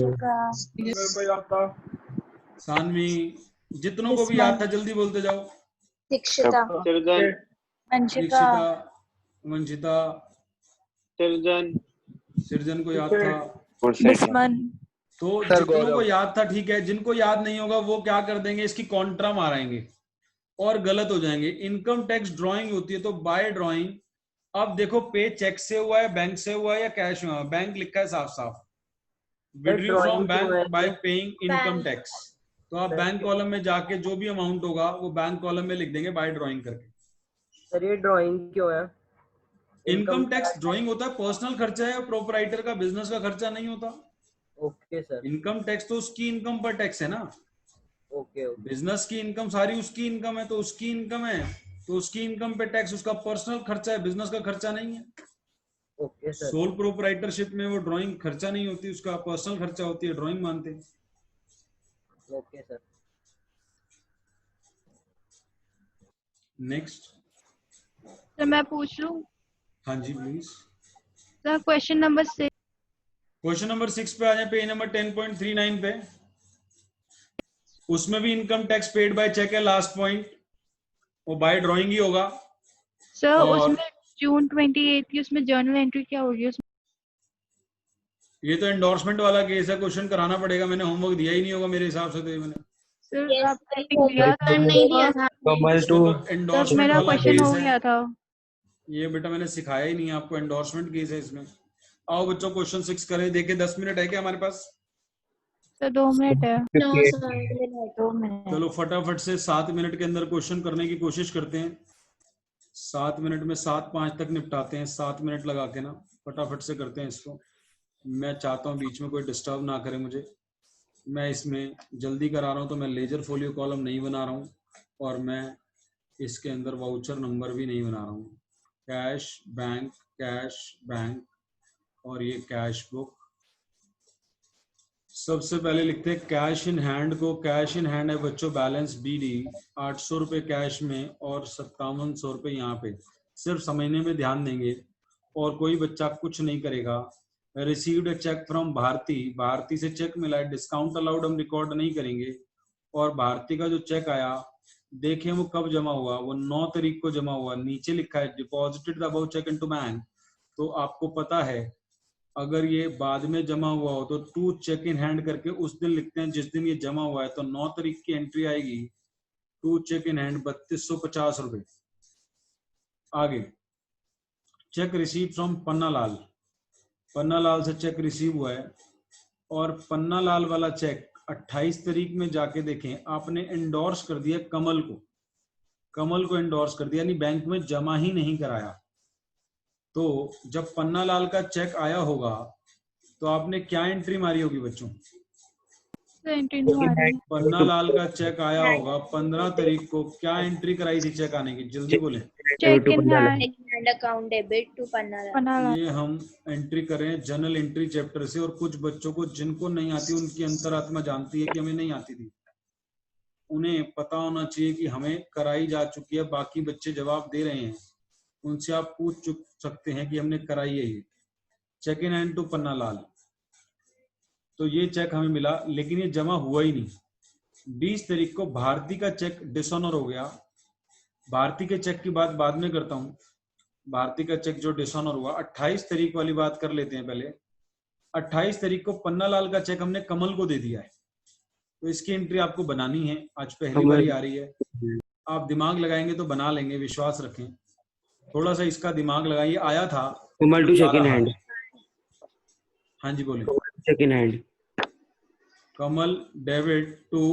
Speaker 8: मेरे को याद था।
Speaker 1: सानवी, जितनों को भी याद था जल्दी बोलते जाओ।
Speaker 10: दीक्षिता।
Speaker 1: दीक्षिता, वंशिता, सृजन को याद था। तो जितनों को याद था ठीक है, जिनको याद नहीं होगा वो क्या कर देंगे, इसकी कॉन्ट्रा मारेंगे और गलत हो जाएंगे। इनकम टैक्स ड्राइंग होती है तो बाय ड्राइंग। अब देखो पे चेक से हुआ है, बैंक से हुआ है या कैश में हुआ है? बैंक लिखा है साफ साफ, withdrew from bank by paying income tax. तो आप बैंक कॉलम में जाके जो भी अमाउंट होगा वो बैंक कॉलम में लिख देंगे बाय ड्राइंग करके।
Speaker 6: सर ये ड्राइंग क्यों है?
Speaker 1: इनकम टैक्स ड्राइंग होता है, पर्सनल खर्चा है, प्रोपराइटर का बिजनेस का खर्चा नहीं होता।
Speaker 6: Okay sir.
Speaker 1: इनकम टैक्स तो उसकी इनकम पर टैक्स है ना।
Speaker 6: Okay okay.
Speaker 1: बिजनेस की इनकम सारी उसकी इनकम है, तो उसकी इनकम है तो उसकी इनकम पे टैक्स, उसका पर्सनल खर्चा है, बिजनेस का खर्चा नहीं है।
Speaker 6: Okay sir.
Speaker 1: सोल प्रोपराइटरशिप में वो ड्राइंग खर्चा नहीं होती, उसका पर्सनल खर्चा होती है, ड्राइंग मानते हैं।
Speaker 6: Okay sir.
Speaker 1: नेक्स्ट।
Speaker 5: तो मैं पूछ लूं?
Speaker 1: हाँ जी please.
Speaker 5: Sir question number 6।
Speaker 1: Question number 6 पे आ जाए, पेज नंबर 10.39 पे। उसमें भी income tax paid by cheque है, लास्ट पॉइंट, वो बाय ड्राइंग ही होगा।
Speaker 5: सर
Speaker 1: और
Speaker 5: उसमें जून 28 की उसमें जर्नल एंट्री क्या होगी उसमें?
Speaker 1: ये तो एंडोर्समेंट वाला केस है, क्वेश्चन कराना पड़ेगा, मैंने होमवर्क दिया ही नहीं होगा मेरे हिसाब से, तो ये मैंने
Speaker 5: सर
Speaker 7: Yes,
Speaker 5: आपने
Speaker 7: sir.
Speaker 5: लिख दिया था
Speaker 7: नहीं दिया था
Speaker 3: कमल
Speaker 1: इसमें
Speaker 3: टू
Speaker 1: तो
Speaker 5: सर,
Speaker 1: एंडोर्समेंट
Speaker 5: मेरा
Speaker 1: वाला
Speaker 5: क्वेश्चन हो
Speaker 1: केस है।
Speaker 5: गया था।
Speaker 1: ये बेटा मैंने सिखाया ही नहीं है आपको, एंडोर्समेंट केस है इसमें। आओ बच्चों क्वेश्चन 6 करें, देखे 10 मिनट है क्या हमारे पास?
Speaker 5: सर 2 मिनट है।
Speaker 7: No, sir.
Speaker 5: 2 मिनट।
Speaker 1: चलो फटाफट से 7 मिनट के अंदर क्वेश्चन करने की कोशिश करते हैं। 7 मिनट में 7:05 तक निपटाते हैं, 7 मिनट लगा के ना, फटाफट से करते हैं इसको। मैं चाहता हूँ बीच में कोई डिस्टर्ब ना करे मुझे। मैं इसमें जल्दी करा रहा हूँ तो मैं लेजर फोलियो कॉलम नहीं बना रहा हूँ, और मैं इसके अंदर वाउचर नंबर भी नहीं बना रहा हूँ। कैश बैंक और ये कैश बुक। सबसे पहले लिखते हैं कैश इन हैंड को। कैश इन हैंड है बच्चों बैलेंस BD 800 रुपये कैश में और 5700 रुपये यहाँ पे। सिर्फ समझने में ध्यान देंगे और कोई बच्चा कुछ नहीं करेगा। Received a cheque from Bharti, Bharti से चेक मिला है, डिस्काउंट अलाउड हम रिकॉर्ड नहीं करेंगे। और भारती का जो चेक आया देखें वो कब जमा हुआ, वो 9 तारीख को जमा हुआ। नीचे लिखा है deposited the above cheque into bank. तो आपको पता है अगर ये बाद में जमा हुआ हो तो टू चेक इन हैंड करके उस दिन लिखते हैं जिस दिन ये जमा हुआ है। तो 9 तारीख की एंट्री आएगी, टू चेक इन हैंड 3250 रुपए। आगे check receive from Panna Lal, Panna Lal से चेक रिसीव हुआ है और पन्ना लाल वाला चेक 28 तारीख में जाके देखें आपने एंडोर्स कर दिया कमल को, कमल को एंडोर्स कर दिया, यानी बैंक में जमा ही नहीं कराया। तो जब पन्ना लाल का चेक आया होगा तो आपने क्या एंट्री मारी होगी बच्चों?
Speaker 5: सर एंट्री नहीं मारी।
Speaker 1: पन्ना लाल का चेक आया होगा 15 तारीख को, क्या एंट्री कराई थी चेक आने की? जल्दी बोले।
Speaker 5: Cheque in hand
Speaker 10: hand account debit to Panna.
Speaker 5: बना।
Speaker 1: ये हम एंट्री करें जनरल एंट्री चैप्टर से, और कुछ बच्चों को जिनको नहीं आती उनकी अंतरात्मा जानती है कि हमें नहीं आती थी, उन्हें पता होना चाहिए कि हमें कराई जा चुकी है। बाकी बच्चे जवाब दे रहे हैं, उनसे आप पूछ सकते हैं कि हमने कराई है ये check in hand to Panna Lal. तो ये चेक हमें मिला लेकिन ये जमा हुआ ही नहीं। 20 तारीख को भारती का चेक डिसऑनर हो गया। भारती के चेक की बात बाद में करता हूँ, भारती का चेक जो डिसऑनर हुआ 28 तारीख वाली बात कर लेते हैं पहले। 28 तारीख को पन्ना लाल का चेक हमने कमल को दे दिया है, तो इसकी एंट्री आपको बनानी है। आज पहली बारी आ रही है, आप दिमाग लगाएंगे तो बना लेंगे, विश्वास रखें। थोड़ा सा इसका दिमाग लगाइए। आया था
Speaker 3: Kamal to cheque in hand.
Speaker 1: हाँ जी बोले।
Speaker 3: Cheque in hand,
Speaker 1: Kamal debit to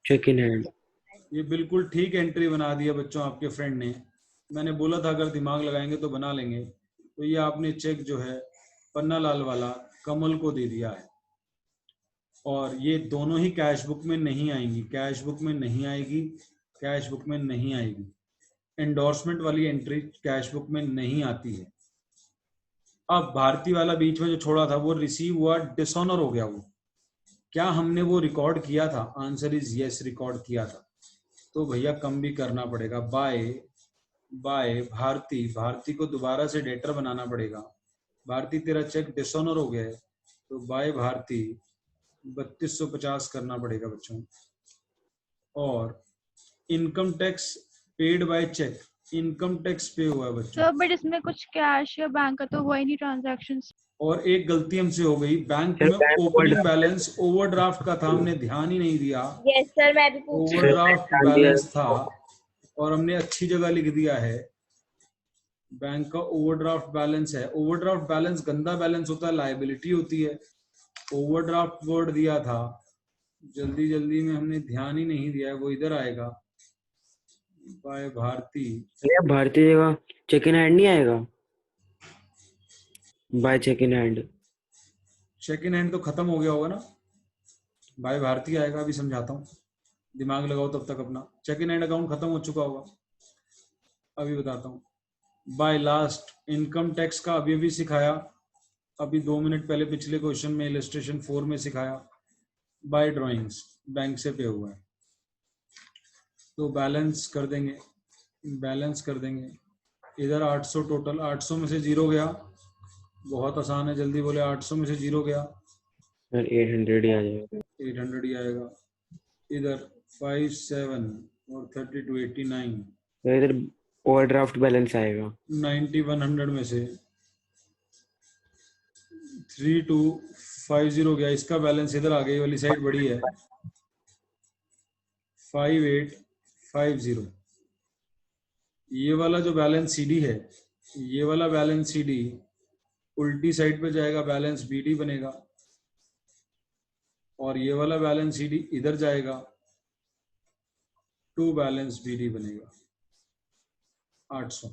Speaker 3: cheque in hand.
Speaker 1: ये बिल्कुल ठीक एंट्री बना दिया बच्चों आपके फ्रेंड ने। मैंने बोला था अगर दिमाग लगाएंगे तो बना लेंगे। तो ये आपने चेक जो है पन्ना लाल वाला कमल को दे दिया है, और ये दोनों ही कैश बुक में नहीं आएंगी, कैश बुक में नहीं आएगी, कैश बुक में नहीं आएगी। एंडोर्समेंट वाली एंट्री कैश बुक में नहीं आती है। अब भारती वाला बीच में जो छोड़ा था वो रिसीव हुआ, डिसऑनर हो गया। वो क्या हमने वो रिकॉर्ड किया था? आंसर इज यस, रिकॉर्ड किया था। तो भैया कम भी करना पड़ेगा। बाय भारती, भारती को दोबारा से डेटर बनाना पड़ेगा। भारती तेरा चेक डिसऑनर हो गया है, तो बाय भारती 3250 करना पड़ेगा बच्चों। और income tax paid by cheque, income tax pay हुआ है बच्चों।
Speaker 5: सर बट इसमें कुछ कैश या बैंक का तो हुआ ही नहीं ट्रांजैक्शन।
Speaker 1: और एक गलती हमसे हो गई, बैंक में ओपनिंग बैलेंस ओवरड्राफ्ट का था, हमने ध्यान ही नहीं दिया।
Speaker 10: यस सर, मैं भी पूछ रही हूँ।
Speaker 1: ओवरड्राफ्ट बैलेंस था और हमने अच्छी जगह लिख दिया है, बैंक का ओवरड्राफ्ट बैलेंस है। ओवरड्राफ्ट बैलेंस गंदा बैलेंस होता है, लायबिलिटी होती है। ओवरड्राफ्ट वर्ड दिया था, जल्दी जल्दी में हमने ध्यान ही नहीं दिया है, वो इधर आएगा। बाय भारती,
Speaker 3: भारती जगह चेक इन हैंड नहीं आएगा, by cheque in hand.
Speaker 1: Cheque in hand तो खत्म हो गया होगा ना, बाय भारती आएगा। अभी समझाता हूँ, दिमाग लगाओ तब तक अपना। चेक इन हैंड अकाउंट खत्म हो चुका होगा, अभी बताता हूँ। बाय लास्ट इनकम टैक्स का अभी अभी सिखाया, अभी 2 मिनट पहले पिछले क्वेश्चन में इलस्ट्रेशन 4 में सिखाया। बाय ड्राइंग्स बैंक से पे हुआ है, तो बैलेंस कर देंगे, बैलेंस कर देंगे। इधर 800 टोटल, 800 में से 0 गया, बहुत आसान है, जल्दी बोले, 800 में से 0 गया,
Speaker 3: सर 800 ही आ जाएगा।
Speaker 1: 800 ही आएगा। इधर 57 और 32 89,
Speaker 3: तो इधर ओवरड्राफ्ट बैलेंस आएगा।
Speaker 1: 9100 में से 3250 गया, इसका बैलेंस इधर आ गई वाली साइड बड़ी है, 5850। ये वाला जो बैलेंस सीडी है, ये वाला बैलेंस सीडी उल्टी साइड पे जाएगा, बैलेंस बीडी बनेगा, और ये वाला बैलेंस सीडी इधर जाएगा, टू बैलेंस बीडी बनेगा 800।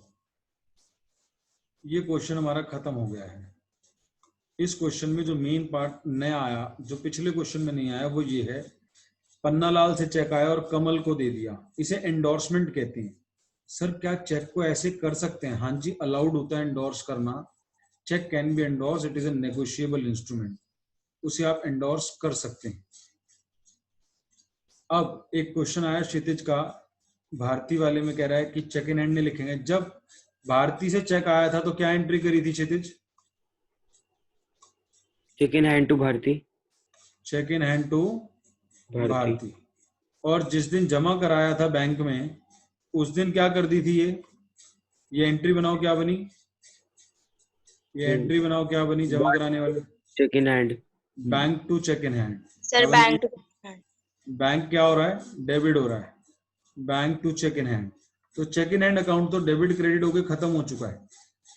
Speaker 1: ये क्वेश्चन हमारा खत्म हो गया है। इस क्वेश्चन में जो मेन पार्ट नया आया, जो पिछले क्वेश्चन में नहीं आया, वो ये है, पन्नालाल से चेक आया और कमल को दे दिया, इसे एंडोर्समेंट कहते हैं। सर क्या चेक को ऐसे कर सकते हैं? हाँ जी, अलाउड होता है एंडोर्स करना। Cheque can be endorse, it is a negotiable instrument, उसे आप एंडोर्स कर सकते हैं। अब एक क्वेश्चन आया क्षितिज का, भारती वाले में कह रहा है कि चेक इन हैंड नहीं लिखेंगे। जब भारती से चेक आया था तो क्या एंट्री करी थी Kshitij?
Speaker 3: Cheque in hand to Bharti.
Speaker 1: Cheque in hand to Bharti. और जिस दिन जमा कराया था बैंक में, उस दिन क्या कर दी थी? ये एंट्री बनाओ, क्या बनी? ये एंट्री बनाओ, क्या बनी जमा कराने वाली?
Speaker 3: Cheque in hand,
Speaker 1: bank to cheque in hand.
Speaker 10: Sir bank to
Speaker 1: bank क्या हो रहा है? डेबिट हो रहा है, bank to cheque in hand. तो चेक इन हैंड अकाउंट तो डेबिट क्रेडिट होके खत्म हो चुका है।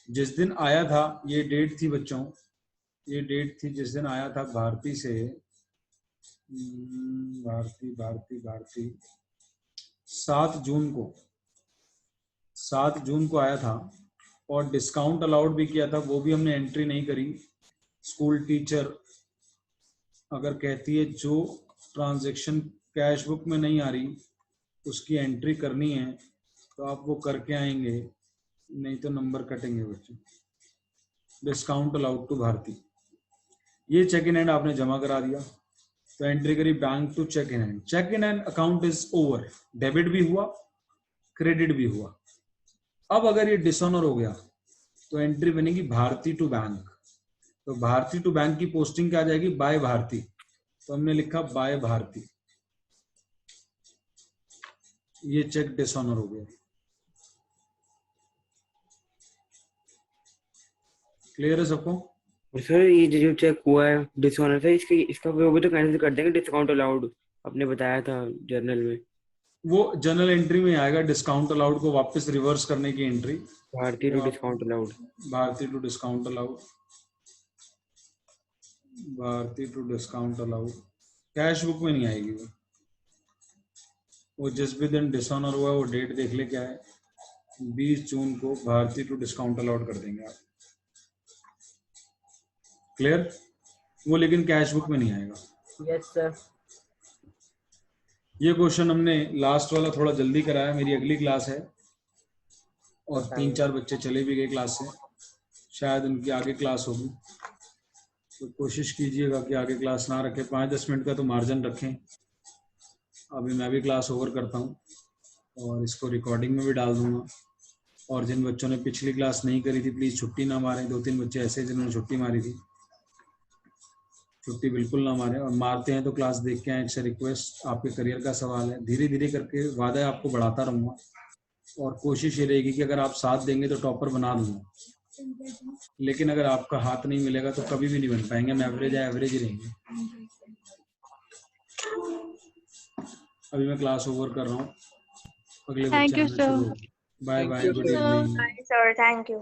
Speaker 1: जिस दिन आया था, ये डेट थी बच्चों, ये डेट थी जिस दिन आया था भारती से, भारती भारती भारती 7 जून को, 7 जून को आया था, और डिस्काउंट अलाउड भी किया था, वो भी हमने एंट्री नहीं करी। स्कूल टीचर अगर कहती है जो ट्रांजैक्शन कैश बुक में नहीं आ रही उसकी एंट्री करनी है, तो आप वो करके आएंगे, नहीं तो नंबर कटेंगे बच्चों। डिस्काउंट अलाउड टू भारती, ये चेक इन हैंड आपने जमा करा दिया, तो एंट्री करी bank to cheque in hand. Cheque in hand account is over, debit भी हुआ, क्रेडिट भी हुआ। अब अगर ये डिसऑनर हो गया तो एंट्री बनेगी भारती टू बैंक। तो भारती टू बैंक की पोस्टिंग क्या आ जाएगी? बाय भारती। तो हमने लिखा बाय भारती, ये चेक डिसऑनर हो गया। क्लियर है सबको?
Speaker 3: और सर ये जो चेक हुआ है डिसऑनर था, इसका वो भी तो कैंसिल कर देंगे, डिस्काउंट अलाउड आपने बताया था जर्नल में।
Speaker 1: वो जर्नल एंट्री में आएगा, डिस्काउंट अलाउड को वापस रिवर्स करने की entry,
Speaker 3: Bharti to discount allowed,
Speaker 1: Bharti to discount allowed, Bharti to discount allowed. Cash book में नहीं आएगी वो जिस भी दिन डिसऑनर हुआ, वो डेट देख ले क्या है, 20 जून को भारती टू डिस्काउंट अलाउड कर देंगे आप। क्लियर? वो लेकिन कैश बुक में नहीं आएगा।
Speaker 6: Yes sir.
Speaker 1: ये क्वेश्चन हमने लास्ट वाला थोड़ा जल्दी कराया, मेरी अगली क्लास है, और 3-4 बच्चे चले भी गए क्लास से, शायद उनकी आगे क्लास होगी, तो कोशिश कीजिएगा कि आगे क्लास ना रखें, 5-10 मिनट का तो मार्जिन रखें। अभी मैं भी क्लास ओवर करता हूँ और इसको रिकॉर्डिंग में भी डाल दूंगा। और जिन बच्चों ने पिछली क्लास नहीं करी थी प्लीज़ छुट्टी ना मारें। 2-3 बच्चे ऐसे जिन्होंने छुट्टी मारी थी, छुट्टी बिल्कुल ना मारें, और मारते हैं तो क्लास देख के आए। एक रिक्वेस्ट, आपके करियर का सवाल है, धीरे धीरे करके वादा है आपको बढ़ाता रहूँगा, और कोशिश ये रहेगी कि अगर आप साथ देंगे तो टॉपर बना दूंगा, लेकिन अगर आपका हाथ नहीं मिलेगा तो कभी भी नहीं बन पाएंगे। हम एवरेज है, एवरेज ही रहेंगे। अभी मैं क्लास ओवर कर रहा हूँ, अगले
Speaker 5: Thank
Speaker 1: बच्चे
Speaker 5: you,
Speaker 1: आना
Speaker 5: sir.
Speaker 1: शुरू हो। Bye bye, good evening.
Speaker 10: Sir, thank you.